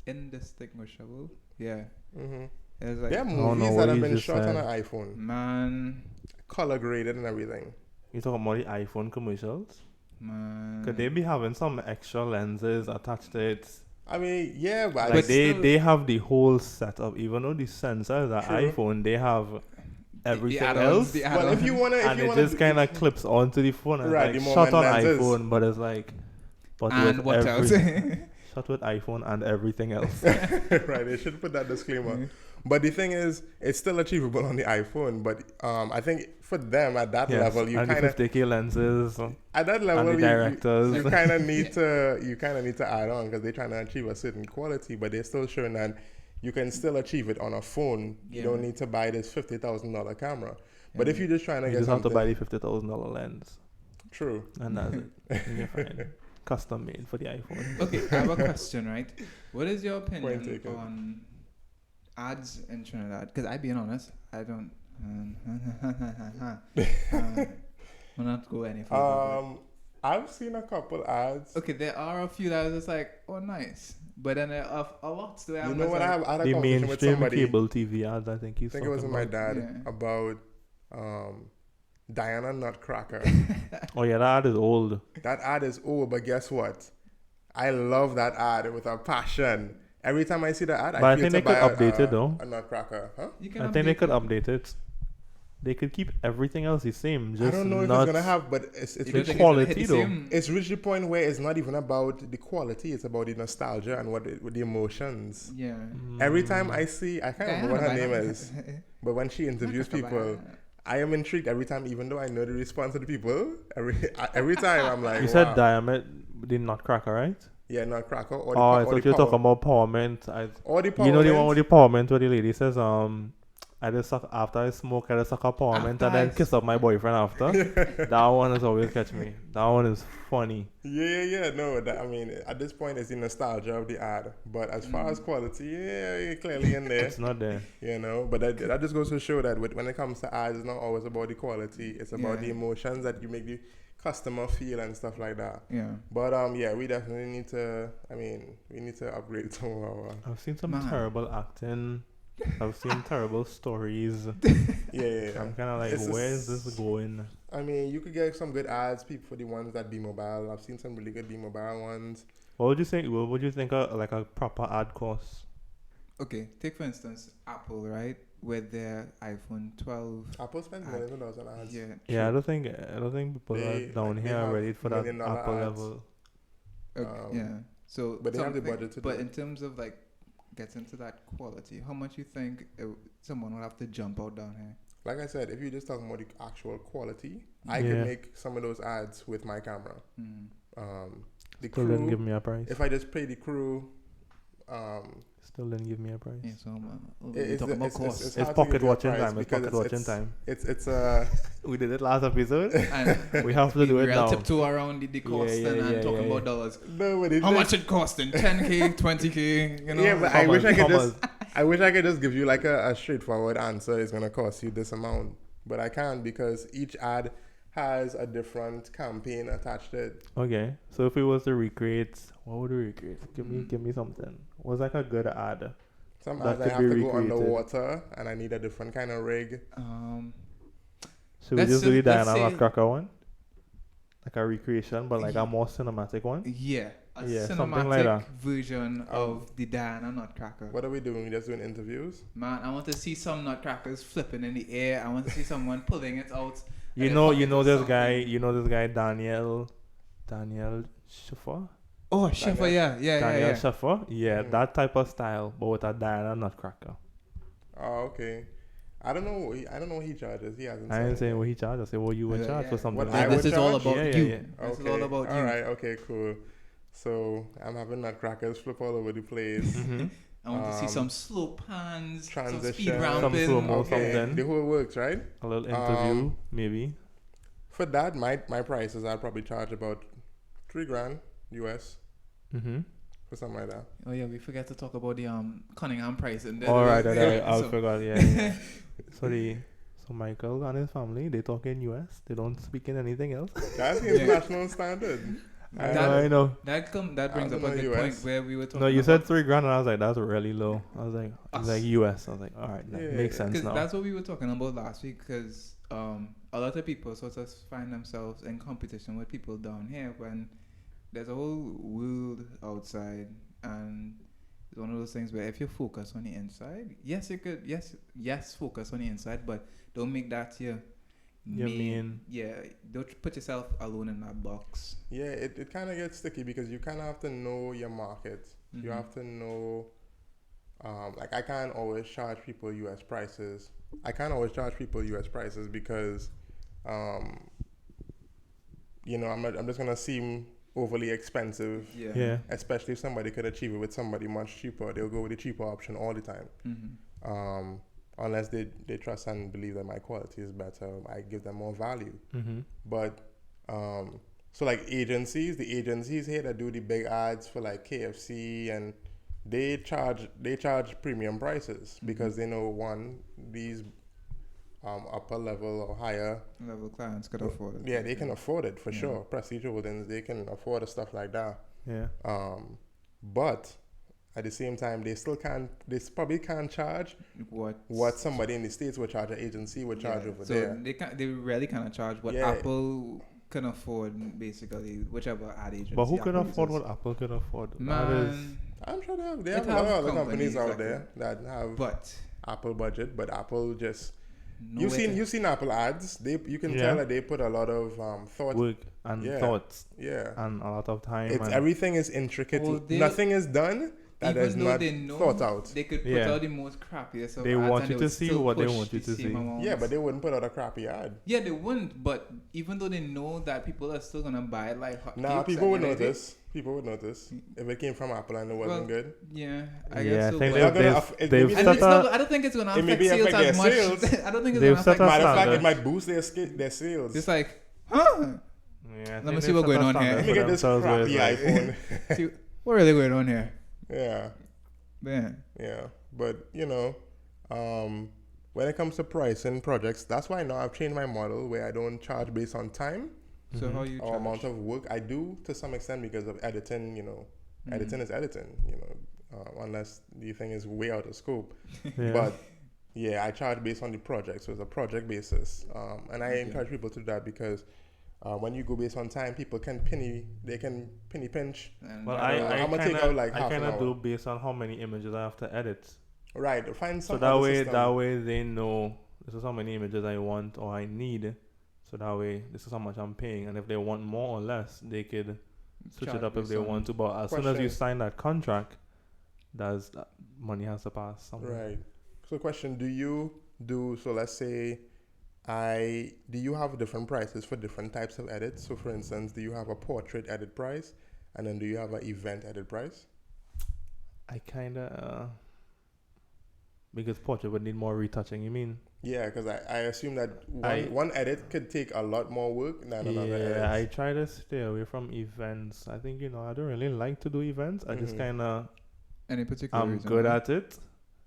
indistinguishable. Yeah. Mm-hmm. It was like, there are movies that have been shot on an iPhone. Man. Color graded and everything. You talking about the iPhone commercials? Man. Could they be having some extra lenses attached to it? I mean, yeah, but like they have the whole setup. Even though the sensors are iPhone, they have everything else. Well, if you wanna, and it just kind of clips onto the phone. And right, it's like shot on lenses. iPhone, but it's like, but and with what else? Shot with iPhone and everything else. Right, they should put that disclaimer. Mm-hmm. But the thing is, it's still achievable on the iPhone. But I think for them at that level, you kind of 50K lenses. At that level, and the directors. you kind of need to add on because they're trying to achieve a certain quality, but they're still showing that you can still achieve it on a phone. You don't need to buy this $50,000 camera. But if you're just trying to you get just have to buy the $50,000 lens. True. And that's it. You're fine. Custom made for the iPhone. Okay, I have a question, right? What is your opinion on ads in Trinidad? Because I being honest, I don't. We'll not go any further. I've seen a couple ads. Okay, there are a few that was just like, oh, nice. But then there are a lot. You know what? I had a the conversation with somebody. Cable TV ads. I think it was with my dad about Diana Nutcracker. Oh yeah, that ad is old. That ad is old, but guess what? I love that ad with a passion. Every time I see the ad, I think they could update it though. A Nutcracker, huh? I think they could update it. They could keep everything else the same. Just I don't know if it's gonna have, but it's the quality though. It's reached the point where it's not even about the quality; it's about the nostalgia and with the emotions. Yeah. Every time I see, I can't remember what her name is, but when she interviews people, I am intrigued every time, even though I know the response of the people. Every time I'm like, you said Diamond, the Nutcracker, right? Yeah, Nutcracker. Or I thought you were talking about Powerment. Or the Powerment. You know the one with the Powerment where the lady says, I just suck after I smoke, I just suck a Powerment and then kiss up my boyfriend after. That one has always catch me. That one is funny. Yeah. No, I mean, at this point, it's the nostalgia of the ad. But as far as quality, yeah, clearly in there. It's not there. You know, but that just goes to show that when it comes to ads, it's not always about the quality. It's about the emotions that you make the customer feel and stuff like that. Yeah. But we definitely need to. I mean, we need to upgrade some of our. I've seen some terrible acting. I've seen terrible stories. Yeah. I'm kind of like, where is this going? I mean, you could get some good ads, people for the ones that be mobile. I've seen some really good be mobile ones. What would you think? What would you think like a proper ad costs? Okay, take for instance Apple, right? With their iPhone 12. Apple spends millions of dollars on ads. Yeah, I don't think people are down here are ready for that Apple ads. level. Yeah. So, but they have the budget to do it. But in terms of like getting to that quality, how much you think someone would have to jump out down here? Like I said, if you're just talking about the actual quality, I could make some of those ads with my camera. The Still didn't give me a price. If I just pay the crew, still didn't give me a price. Yeah, so it's pocket watching time. It's pocket watching time. It's we did it last episode. And we have to do it now. Tiptoe around the cost and talking about dollars. No, but how much it costing? 10K, 20K. You know. Yeah, but I wish I could just give you like a straightforward answer. It's gonna cost you this amount, but I can't because each ad has a different campaign attached to it. Okay, so if we was to recreate, what would we recreate? Give me something. What's like a good ad? Some ads I have to go underwater and I need a different kind of rig. Should we just do the Diana Nutcracker one? like a recreation, but like a more cinematic one. Yeah, a something like cinematic that. version of the Diana Nutcracker. What are we doing? We're just doing interviews? Man, I want to see some nutcrackers flipping in the air. I want to see someone pulling it out. You know this guy Daniel Schiffer. Oh, Schiffer, yeah. Daniel Schiffer, Mm. that type of style, but with a Diana Nutcracker. Oh, okay. I don't know what he charges. He hasn't I said didn't say anything. what he charged. I said what you would charge for something. What like I that. would This is all charge? about Yeah, you. yeah. This is all about you. All right. Okay. Cool. So I'm having nutcrackers flip all over the place. Mm-hmm. I want to see some slow pans, some transition, speed some ramping. slow-mo. Okay. Something. The whole works, right? A little interview, maybe. For that, my prices, I'll probably charge about $3,000 US Mm-hmm. for something like that. Oh yeah, we forgot to talk about the Cunningham price and All right, I So- forgot. Yeah. So Michael and his family, they talk in US. They don't speak in anything else. That's the international standard. I know. That brings I up don't a know good point US. where we were talking. No, you about, said $3,000, and I was like, that's really low. I was like, Us. it's like US. I was like, all right, that Yeah, makes sense because now. that's what we were talking about last week. Because a lot of people sort of find themselves in competition with people down here when there's a whole world outside, and it's one of those things where if you focus on the inside, yes, you could, yes, focus on the inside, but don't make that your main. Yeah, don't put yourself alone in that box. Yeah, it kind of gets sticky because you kind of have to know your market. You Mhm. have to know, like I can't always charge people US prices. I can't always charge people US prices because, I'm just gonna seem overly expensive. Yeah. Especially if somebody could achieve it with somebody much cheaper, they'll go with the cheaper option all the time. Mm-hmm. Unless they trust and believe that my quality is better, I give them more value. Mm-hmm. But so like the agencies here that do the big ads for like KFC, and they charge premium prices because they know these upper level or higher Level clients could afford it. yeah, they can afford it for sure. Prestige holdings, they can afford stuff like that. Yeah. But at the same time, they probably can't charge what somebody in the States would charge, an agency would charge over so there. they really cannot charge what Yeah. Apple can afford, basically, whichever ad agency. But who can Apple afford uses. what Apple can afford? Man, I'm sure they It have a lot have of other companies companies out that there that have but Apple budget, but Apple just nowhere you've seen Apple ads. You can Yeah. tell that they put a lot of thought. Work and Yeah. thoughts Yeah, and a lot of time. it's and everything is intricate. Well, Nothing is done that is even though not they know thought out. they could put Yeah. out the most crappiest of They ads want and you they to would see still what they push want you the to same see. amount. Yeah, but they wouldn't put out a crappy ad. Yeah, they wouldn't. But even though they know that people are still gonna buy it like hotcakes, Nah, people would at the end of the day- notice. People would notice if it came from Apple and it wasn't Well, good. Yeah, I Yeah, guess I so. think but- Not gonna they've aff- it they've maybe- and set it's not, a I don't think it's gonna It may affect be sales affect as their much. sales. I don't think it's They've gonna set affect. a Matter of fact, standard. it might boost their sales. It's like, huh? yeah, I Let think me see they've what's set a going on here. standard Let me for get this themselves where crappy it's like- iPhone. See, what really going on here? Yeah. Man. Yeah, but when it comes to pricing projects, that's why now I've changed my model where I don't charge based on time So Mhm. how you or charge? amount of work. I do to some extent because of editing. Editing is editing. Unless the thing is way out of scope. Yeah. But yeah, I charge based on the project, so it's a project basis, and I Okay. encourage people to do that because when you go based on time, people can penny pinch. And Well, I I I'ma take out like half an kind of hour. do based on how many images I have to edit. Right, find some So that other way, system. they know this is how many images I want or I need. So that way, this is how much I'm paying, and if they want more or less, they could switch charge it up if based they on- want to. But as soon as you Question. sign that contract, that money has to pass somewhere. Right. So question, do you do, so let's say do you have different prices for different types of edits? So for instance, do you have a portrait edit price and then do you have an event edit price? I kind of because portrait would need more retouching. You mean? Yeah, because I assume that I- one edit could take a lot more work than another edit. Yeah, I try to stay away from events. I think I don't really like to do events. I just Mhm. kind of Any particular I'm reason? good why? at it,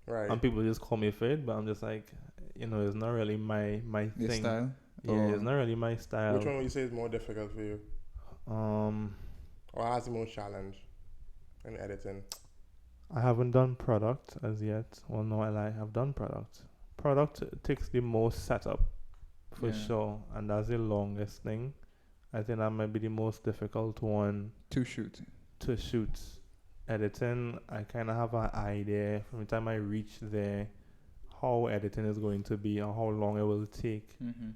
Right. and people just call me fit. But I'm just like, it's not really my Your thing. style. Yeah, it's not really my style. Which one would you say is more difficult for you? Or has the most challenge in editing? I haven't done product as yet. Well, no, I have done product. Product takes the most setup, for Yeah. sure, and that's the longest thing. I think that might be the most difficult one To shoot. to shoot. Editing, I kind of have an idea from the time I reach there how editing is going to be and how long it will take. Mm-hmm.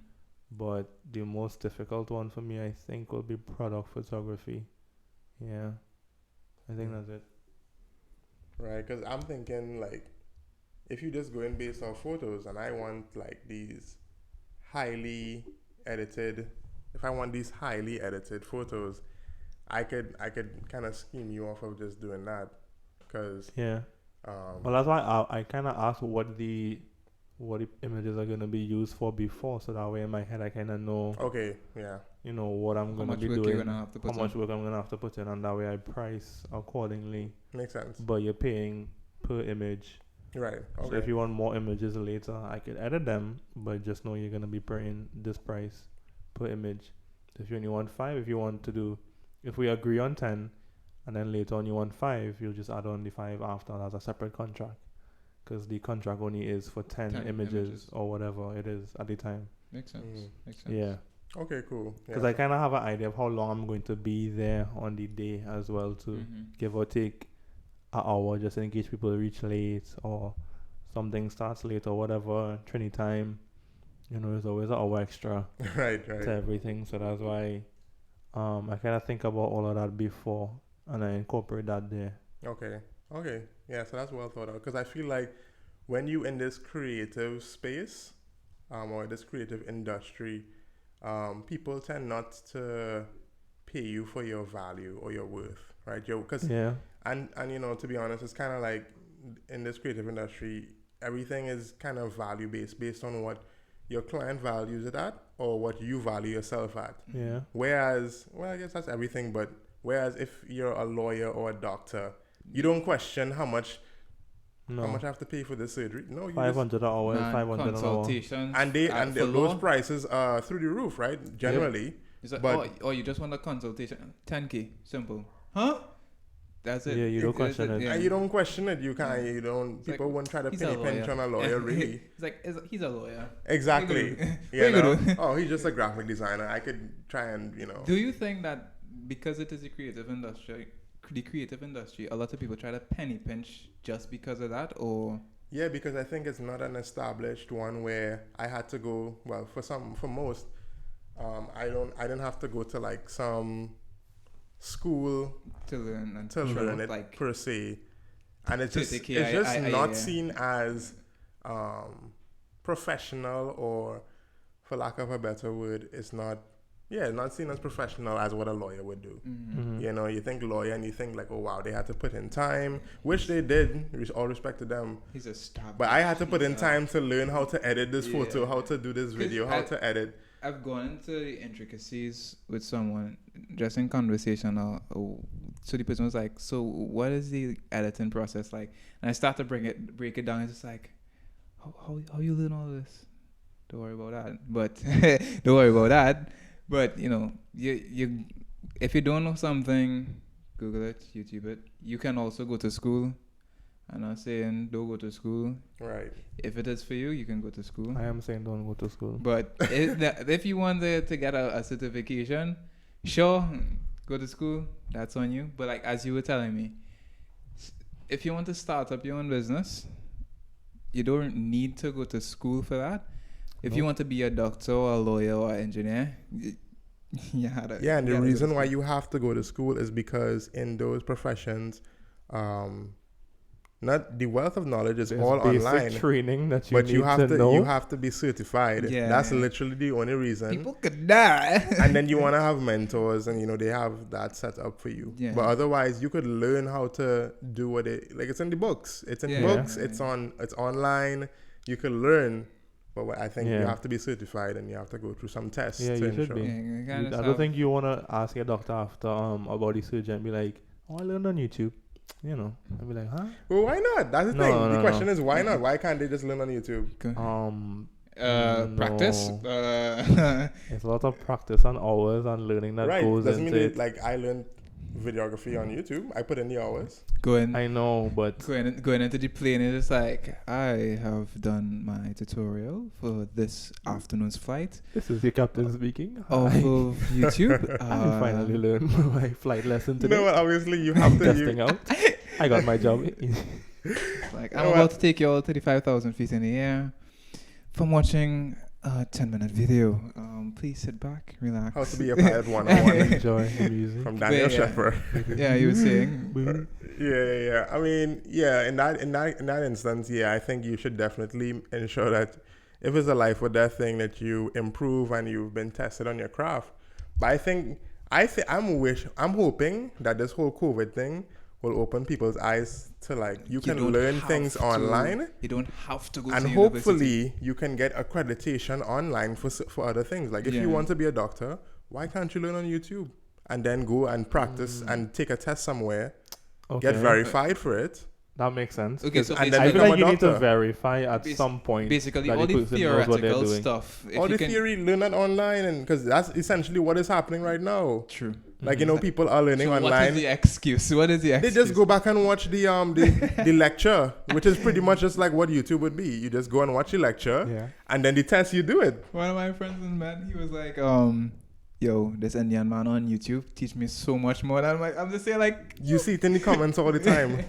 But the most difficult one for me, I think, will be product photography. Yeah, I think that's it. Right, because I'm thinking like, if you just go in based on photos, and I want like these highly edited, if I want these highly edited photos, I could kind of scheme you off of just doing that, because Yeah. Well, that's why I kind of asked what the images are gonna be used for before, so that way in my head I kind of know. Okay. Yeah. You know what I'm How gonna much be work doing, you're gonna have to put how much work I'm gonna have to put in, and that way I price accordingly. Makes sense. But you're paying per image. Right. Okay. So if you want more images later, I could edit them, but just know you're gonna be paying this price per image. If you only want 5, if we agree on 10, and then later on you want 5, you'll just add on the 5 after as a separate contract, because the contract only is for 10 images or whatever it is at the time. Makes sense. Makes sense. Yeah. Okay. Cool. Because I kind of have an idea of how long I'm going to be there on the day as well, to Mm-hmm. give or take an hour, just in case people reach late or something starts late or whatever. Trinity time, there's always an hour extra right. to everything. So that's why I kind of think about all of that before, and I incorporate that there. Okay. Yeah, so that's well thought out, because I feel like when you in this creative space, or this creative industry, people tend not to pay you for your value or your worth, right? And to be honest, it's kind of like in this creative industry, everything is kind of value based on what your client values it at or what you value yourself at. Yeah. Whereas, I guess that's everything, but whereas if you're a lawyer or a doctor, you don't question how much I have to pay for this surgery. No, you $500 an hour, $500 an hour. And those prices are through the roof, right? Generally. Yeah. Like, you just want a consultation, $10K, simple. Huh? That's it. Yeah, you don't question it. Yeah. And you don't question it. You can't. You don't. People like, won't try to pay pinch on a lawyer, really. He's a lawyer. Exactly. He's just a graphic designer. I could try and Do you think that because it is the creative industry, a lot of people try to penny pinch just because of that, or? Yeah, because I think it's not an established one where I had to go. Well, for most, I didn't have to go to like some school to learn it like, per se, and it's just not seen as professional, or for lack of a better word, it's not seen as professional as what a lawyer would do. Mm-hmm. You think lawyer and you think like, oh wow, they had to put in time, which they did, all respect to them. He's a star. But I had to put in time to learn how to edit this photo, how to do this video, how to edit. I've gone into the intricacies with someone just in conversation. So the person was like, "So what is the editing process like?" And I start to break it down. It's just like, how you learn all this? Don't worry about that. But you if you don't know something, Google it, YouTube it. You can also go to school. I'm not saying don't go to school. Right. If it is for you, you can go to school. I am saying don't go to school. But if you want to get a certification, sure, go to school. That's on you. But like as you were telling me, if you want to start up your own business, you don't need to go to school for that. If you want to be a doctor or a lawyer or an engineer, and the reason why you have to go to school is because in those professions, not the wealth of knowledge is all online. Training that you have to be certified. Yeah. That's literally the only reason. People could die. And then you want to have mentors, and they have that set up for you. Yeah. But otherwise, you could learn how to do it's in the books. It's in books. Yeah. It's online. You could learn. But I think you have to be certified, and you have to go through some tests. Yeah, you should be. I don't think you want to ask your doctor after about the surgery and be like, "Oh, I learned on YouTube." I'd be like, huh? Well, why not? That's the thing. The question is, why not? Why can't they just learn on YouTube? Practice. It's a lot of practice and hours and learning that goes doesn't into mean it. Like I learned videography on YouTube. I put in the hours. I know, but Going into the plane, it's like, I have done my tutorial for this afternoon's flight this is your captain speaking. off of YouTube. I finally learned my flight lesson today. You know what? Obviously, you have to. Testing out. I got my job. Like, I'm about to take you all to the 5,000 feet in the air. From watching a 10-minute video, please sit back, relax. How to be a pilot 101. Enjoy the music. From Daniel Yeah. Shepard. Yeah, you were saying. Yeah. I mean, yeah. In that instance, yeah, I think you should definitely ensure that if it's a life or death thing, that you improve and you've been tested on your craft. But I'm hoping that this whole COVID thing will open people's eyes to like you can learn things online. You don't have to go and to hopefully university. you can get accreditation online for other things. Like if you want to be a doctor, why can't you learn on YouTube and then go and practice and take a test somewhere, get verified for it? That makes sense. Okay, so and then I feel like you need to doctor. verify at some point. Basically, that all the the person knows what they're theoretical doing. stuff. All the theory, learn that online, and because that's essentially what is happening right now. True. Like people are learning So online. what is the excuse? What is the They excuse? just go back and watch the lecture, which is pretty much just like what YouTube would be. You just go and watch the lecture, and then the test you do it. One of my friends in Med, he was like, yo, this Indian man on YouTube teach me so much more. And I'm just saying, like, You see it in the comments all the time.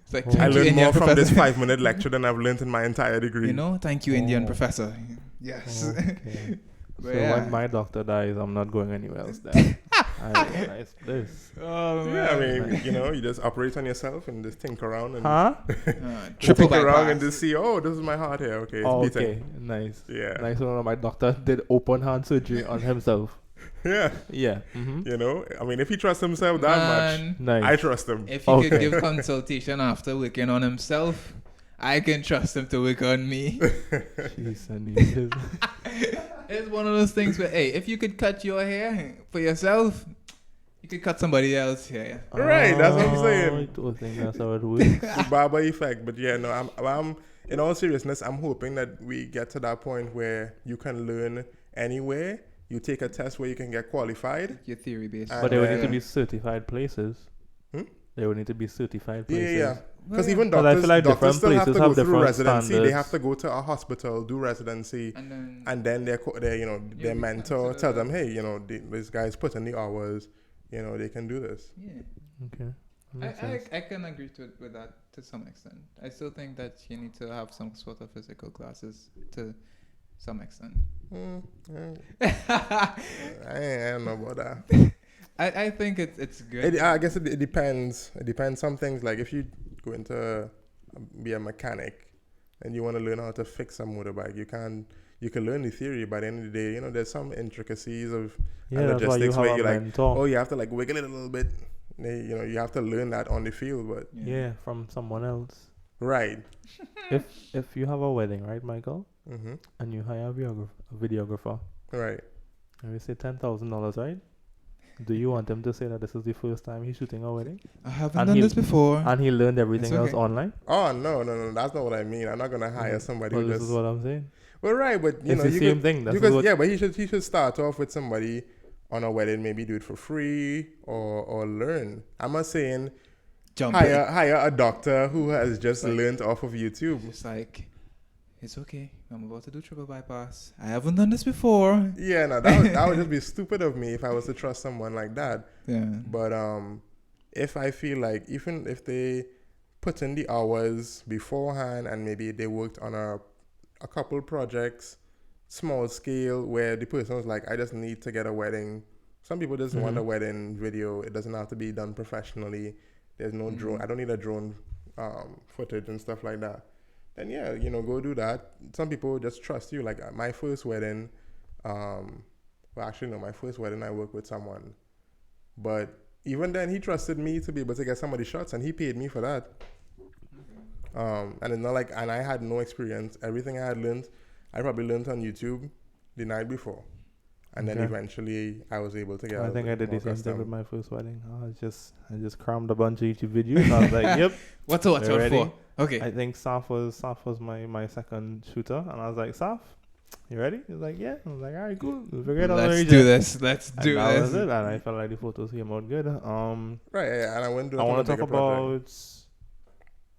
it's like, I thank you, learned Indian more from this professor. 5-minute lecture than I've learned in my entire degree. You know, thank you, Indian professor. Yes. Okay. But So yeah. when my doctor dies, I'm not going anywhere else then. I realize this. Oh, man. Yeah, I mean, you just operate on yourself and just think around and Triple think around and bypass. just see, oh, this is my heart here. Okay, it's Oh, beating. okay, nice. Yeah. Nice to know my doctor did open heart surgery on himself. Yeah. Yeah. Mm-hmm. I mean, if he trusts himself that much, Nice. I trust him. If he could give consultation after working on himself, I can trust him to work on me. Jeez, and he- It's one of those things where, hey, if you could cut your hair for yourself, you could cut somebody else's hair. Right, that's what I'm saying. I don't think that's how it works. The barber effect. But yeah, no, I'm in all seriousness, I'm hoping that we get to that point where you can learn anywhere. You take a test where you can get qualified. Your theory based. And But they would need to then- be certified places. They would need to be certified places. Yeah. Because Well, even But I doctors, feel like doctors different still have to places go have through different residency. They standards. have to go to a hospital, do residency, and then their mentor tell them, hey, this guy's put in the hours. They can do this. Yeah. Okay. That makes sense. I can agree with that to some extent. I still think that you need to have some sort of physical classes to some extent. I don't know about that. I think it's good. I guess it depends. It depends. Some things, like if you go into be a mechanic and you want to learn how to fix a motorbike, you can learn the theory. By the end of the day, there's some intricacies of and That's why you logistics have where a you're like, mentor. oh, you have to like wiggle it a little bit. You have to learn that on the field. But Yeah, from someone else. right. If you have a wedding, right, Michael, Mm-hmm. and you hire a videographer, Right. and we say $10,000, right? Do you want him to say that this is the first time he's shooting a wedding, I haven't And done he- this before. and he learned everything It's else okay. online? Oh no, that's not what I mean. I'm not gonna hire somebody Well, who this just. is what I'm saying. Well, right, but It's you the same thing. That's because what, but he should start off with somebody on a wedding, maybe do it for free or learn. I'm not saying Jump hire a doctor who has just learned off of YouTube. It's like, it's okay. I'm about to do triple bypass. I haven't done this before. Yeah, no, that would just be stupid of me if I was to trust someone like that. Yeah. But if I feel like even if they put in the hours beforehand and maybe they worked on a couple projects, small scale, where the person was like, I just need to get a wedding. Some people just want a wedding video. It doesn't have to be done professionally. There's no drone. I don't need a drone footage and stuff like that. Then yeah, go do that. Some people just trust you. Like my first wedding, my first wedding I worked with someone, but even then he trusted me to be able to get somebody shots, and he paid me for that. And it's not like, and I had no experience. Everything I had learned, I probably learned on YouTube the night before, and then eventually I was able to get. I think I did the more same thing custom. with my first wedding. I just crammed a bunch of YouTube videos. I was like, yep. What's what They're ready. for? Okay. I think Saf was my second shooter, and I was like, Saf, You ready? He's like, yeah. I was like, all right, cool. We'll figure it out. Let's do this. Let's do and that this. was it. And I felt like the photos came out good. Right, yeah, and I went to I want to talk project.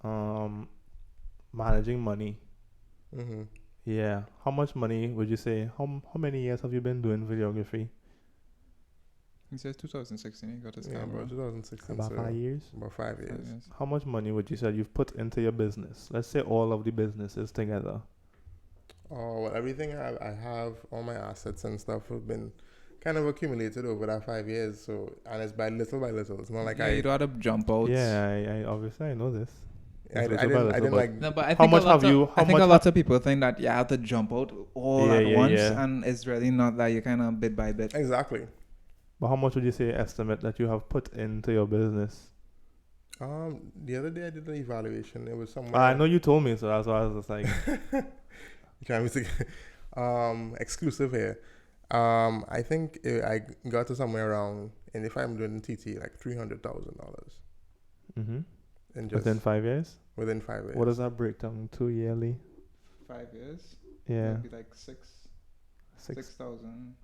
about managing money. Mm-hmm. Yeah. How much money would you say? How many years have you been doing videography? He says 2016 he got his Yeah, camera. about 2016. About 5 years? About 5 years. How much money would you say you've put into your business? Let's say all of the businesses together. Oh, well, everything I have, all my assets and stuff have been kind of accumulated over that 5 years. So, and it's by little by little. It's not like you don't have to jump out. Yeah, I obviously I know this. I didn't like. No, but I how think much a lot have you? I think a lot of people think that you have to jump out all at once, and it's really not that. You kind of bit by bit. Exactly. But how much would you say estimate that you have put into your business? The other day I did an evaluation. It was somewhere. I know you told me, so that's why I was just like. You trying to exclusive here. I think I got to somewhere around, and if I'm doing TT, like $300,000. Mm-hmm. And just within 5 years. Within 5 years. What does that break down to yearly? 5 years. Yeah. That'd be like 6,000.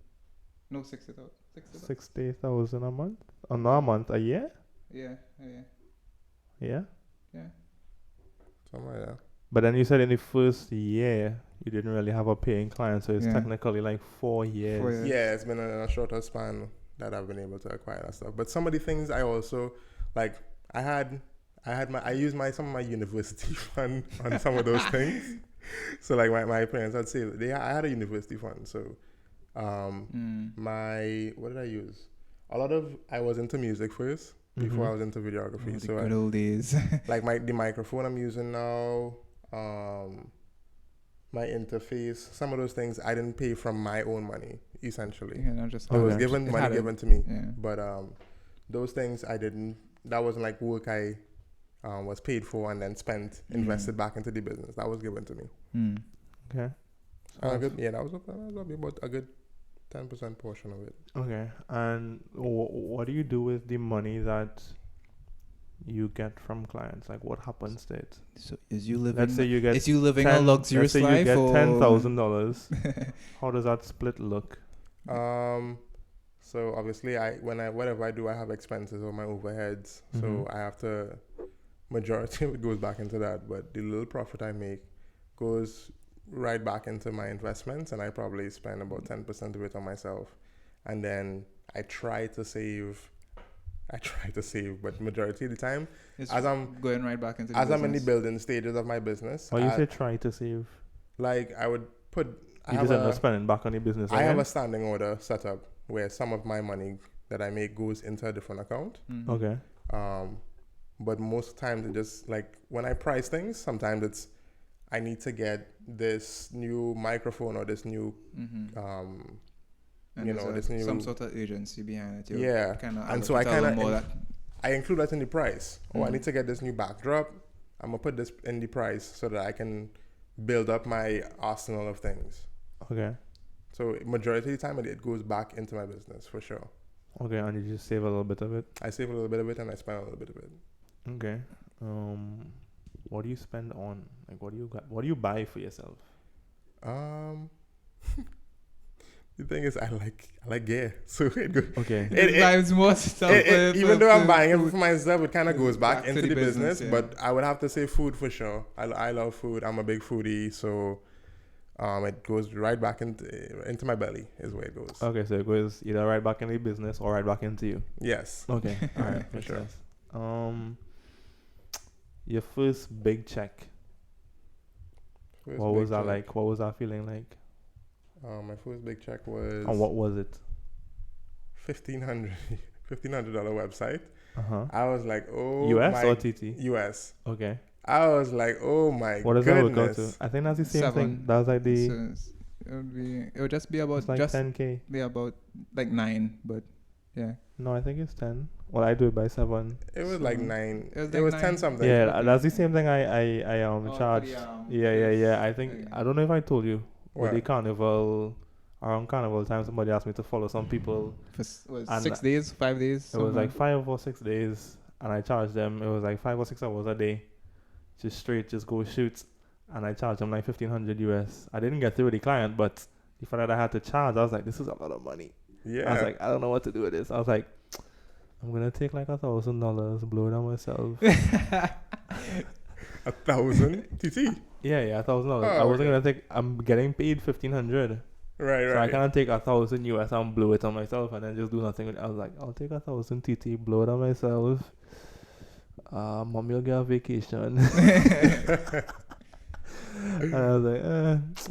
No, 60,000. 60,000 a month? Oh, no, a month, a year? Yeah. Yeah. Something like that. But then you said in the first year you didn't really have a paying client, so it's technically like 4 years. 4 years. Yeah, it's been in a shorter span that I've been able to acquire that stuff. But some of the things I also like, I used some of my university fund on some of those things. So like my parents, I'd say I had a university fund. So what did I use? I was into music first before I was into videography. Oh, the good old days. Like the microphone I'm using now, my interface, some of those things I didn't pay from my own money, essentially. Yeah, not just it was money given to me. Yeah. But those things that wasn't like work I was paid for and then invested back into the business. That was given to me. Okay. That was about a good 10% portion of it. Okay. And what do you do with the money that you get from clients? Like, what happens to it? So is you living? Let's say you get. Is you living a luxurious life? Let's say you get $10,000. How does that split look? So obviously, whatever I do, I have expenses or my overheads. Mm-hmm. So I have to. Majority of it goes back into that, but the little profit I make goes right back into my investments, and I probably spend about 10% of it on myself, and then I try to save, but majority of the time, it's as I'm going right back into the business. I'm in the building stages of my business. You say try to save? Like I would put. You just end up spending back on your business. I have a standing order set up where some of my money that I make goes into a different account. Mm-hmm. Okay. But most times it just like when I price things, sometimes it's I need to get this new microphone or this new this new some sort of agency behind it. Yeah. And so I include that in the price. Mm-hmm. I need to get this new backdrop. I'm gonna put this in the price so that I can build up my arsenal of things. Okay. So majority of the time it goes back into my business for sure. Okay, and you just save a little bit of it? I save a little bit of it and I spend a little bit of it. Okay. What do you spend on? Like, what do you buy for yourself? The thing is, I like gear, so it goes. Okay. It buys more stuff. Even though I'm buying it for myself, it kind of goes back into the business. Yeah. But I would have to say food for sure. I love food. I'm a big foodie, so it goes right back into my belly is where it goes. Okay, so it goes either right back into the business or right back into you. Yes. Okay. All right. For sure. Your first big check. What was that like? What was that feeling like? My first big check was. And what was it? $1,500 website. I was like, oh. US or TT? US. Okay. I was like, oh my goodness. What does that work out to? I think that's the same thing. That's like the. So it would just be about like just 10K. Be about like 9, but yeah. No, I think it's 10. Well, I do it by 7. It was like 9. It was 10 something. Yeah, that's the same thing I charged. Yeah. I think I don't know if I told you. With the carnival, around carnival time, somebody asked me to follow some people. For 6 days, 5 days. It was like 5 or 6 days, and I charged them. It was like 5 or 6 hours a day, just straight, just go shoot. and I charged them like $1,500 US. I didn't get through with the client, but the fact that I had to charge, I was like, this is a lot of money. Yeah. I was like, I don't know what to do with this. I was like, I'm gonna take like $1,000, blow it on myself. 1,000 TT. Yeah, $1,000. Oh, I wasn't okay. gonna take. I'm getting paid $1,500. Right. So I can't take $1,000 US and blow it on myself and then just do nothing with it. I was like, I'll take 1,000 TT, blow it on myself. Mommy will get a vacation. And I was like,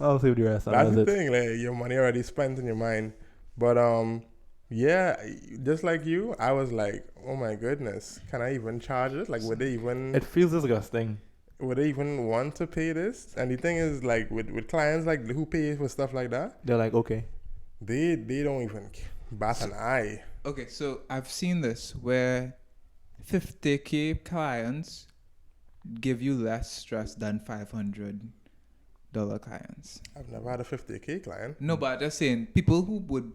I'll save the rest. That's the thing, like your money already spent in your mind. But yeah, just like you, I was like, oh my goodness, can I even charge it? Like, would they even? It feels disgusting. Would they even want to pay this? And the thing is, like with clients like who pay for stuff like that, They're like, okay. they don't even bat an eye. Okay, so I've seen this where 50K clients give you less stress than $500 clients. I've never had a 50K client. No, but I'm just saying, people who What's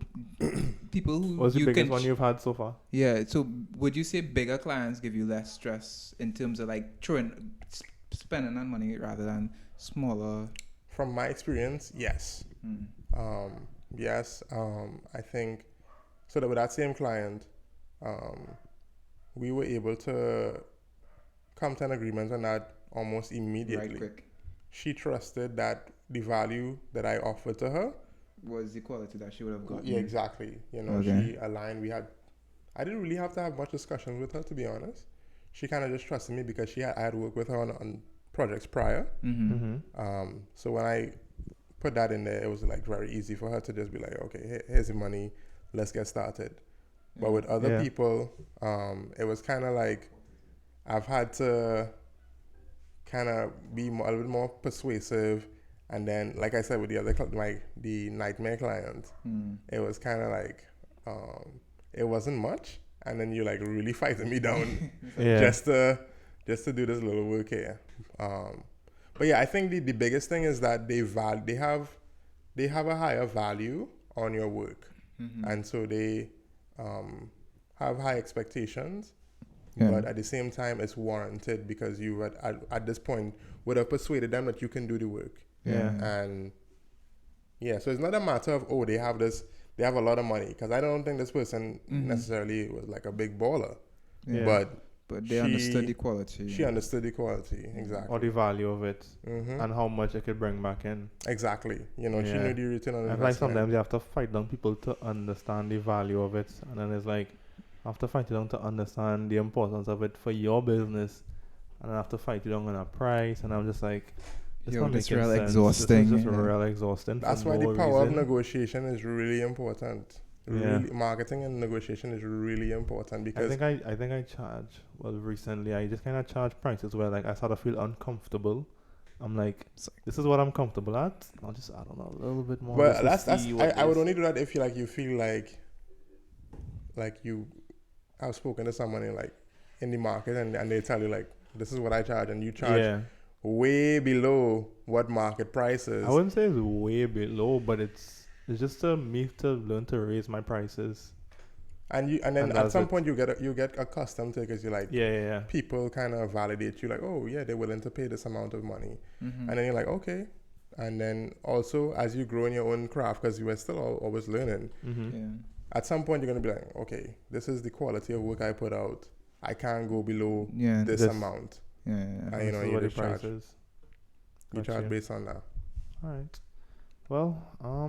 the you biggest can one you've had so far? Yeah, so would you say bigger clients give you less stress in terms of like spending on money rather than smaller? From my experience, yes. Yes. I think so that with that same client, we were able to come to an agreement on that almost immediately. Right, quick. She trusted that the value that I offered to her Was the quality that she would have gotten. Yeah, exactly. You know, Okay. she aligned. I didn't really have to have much discussion with her, to be honest. She kind of just trusted me because I had worked with her on projects prior. So when I put that in there, it was like very easy for her to just be like, okay, here's the money, let's get started. But with other people, it was kind of like I've had to kind of be a little bit more persuasive. And then, like I said, with the other the nightmare client, it was kind of like it wasn't much, and then you're like really fighting me down just to do this little work here. But yeah, I think the biggest thing is that they have a higher value on your work, and so they have high expectations. Yeah. But at the same time, it's warranted because you at this point would have persuaded them that you can do the work. Yeah. And yeah, so it's not a matter of, they have a lot of money, because I don't think this person necessarily was like a big baller. Yeah. But they understood the quality. She understood the quality, exactly. Or the value of it and how much it could bring back in. Exactly. You know, she knew the return on investment. And like sometimes you have to fight down people to understand the value of it. And then it's like, I have to fight you down to understand the importance of it for your business. And I have to fight you down on a price. And I'm just like, it's not making real sense. exhausting. This is just real exhausting. That's why the power of negotiation is really important. Yeah. Really, marketing and negotiation is really important, because I think I charge, recently I just kind of charge prices where like I sort of feel uncomfortable. I'm like, this is what I'm comfortable at. I'll just add on a little bit more. But I would only do that if you feel like you have spoken to someone in the market and they tell you like, this is what I charge, and you charge way below what market price is. I wouldn't say it's way below, but it's just me to learn to raise my prices. And then at some point you get accustomed to it, because you're like, people kind of validate you, like, oh yeah, they're willing to pay this amount of money, and then you're like, okay. And then also as you grow in your own craft, because you are still always learning, at some point you're gonna be like, okay, this is the quality of work I put out. I can't go below this amount. And you just charge. You charge based on that. All right. Well, I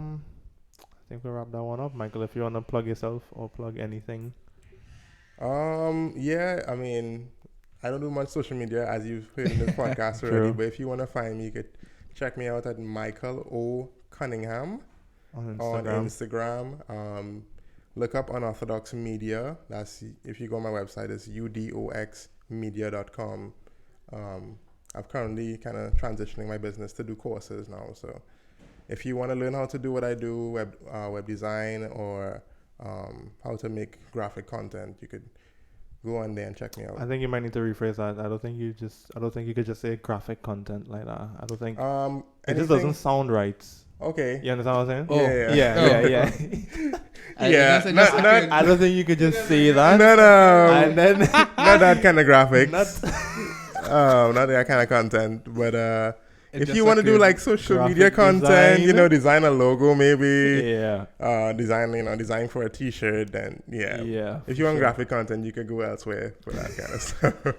think we'll wrap that one up. Michael, if you want to plug yourself or plug anything. Yeah, I mean, I don't do much social media, as you've heard in this podcast already, but if you want to find me, you could check me out at Michael O. Cunningham on Instagram. Look up Unorthodox Media. That's, if you go on my website, it's udoxmedia.com. I'm currently kind of transitioning my business to do courses now, so if you want to learn how to do what I do, web design, or how to make graphic content, you could go on there and check me out. I think you might need to rephrase that. I don't think you could just say graphic content like that. I don't think it just doesn't sound right. Okay. You understand what I'm saying? Oh. Yeah. Yeah. I don't think you could just say that. No. And then not that kind of graphics. Not that kind of content. But if you want to do like social media content, design a logo maybe. Yeah. Design for a T-shirt. Then Yeah. If you want graphic content, you could go elsewhere for that kind of stuff.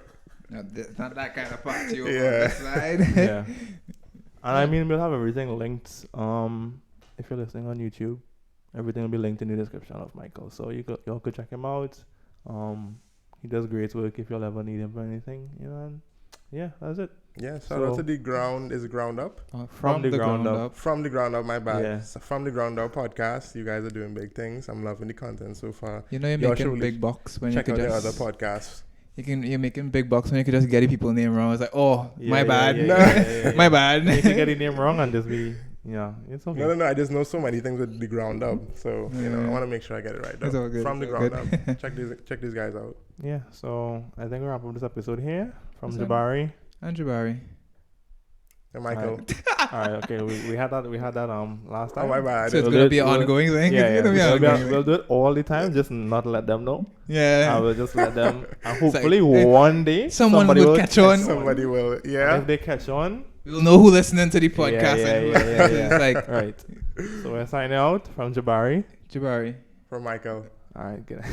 No, not that kind of party over on this side. Yeah. And I mean, we'll have everything linked. If you're listening on YouTube, everything will be linked in the description of Michael. So y'all could check him out. He does great work if you'll ever need him for anything, And yeah, that's it. Yeah, shout out to the ground. Is it ground up? From the ground up. From the ground up, my bad. Yeah. So from the ground up podcast. You guys are doing big things. I'm loving the content so far. You're making big bucks when check you out could the just... other podcasts. You're making big bucks when you could just get the people's name wrong. It's like, my bad. My bad. You can get the name wrong and just be, it's okay. No. I just know so many things with the ground up. So, I want to make sure I get it right. It's all good. From the ground up. Check these guys out. Yeah, so I think we'll wrap up this episode here. From Jabari. And Jabari. And Michael. All right, okay. We had that last time. Oh, my bad. So it's going to be an ongoing thing? Yeah. We'll do it all the time, just not let them know. Yeah. I will just let them. And hopefully one day somebody will catch on. Somebody will, yeah. If they catch on, we'll know who's listening to the podcast. Yeah. It's like, right. So we're signing out from Jabari. Jabari. From Michael. All right, good.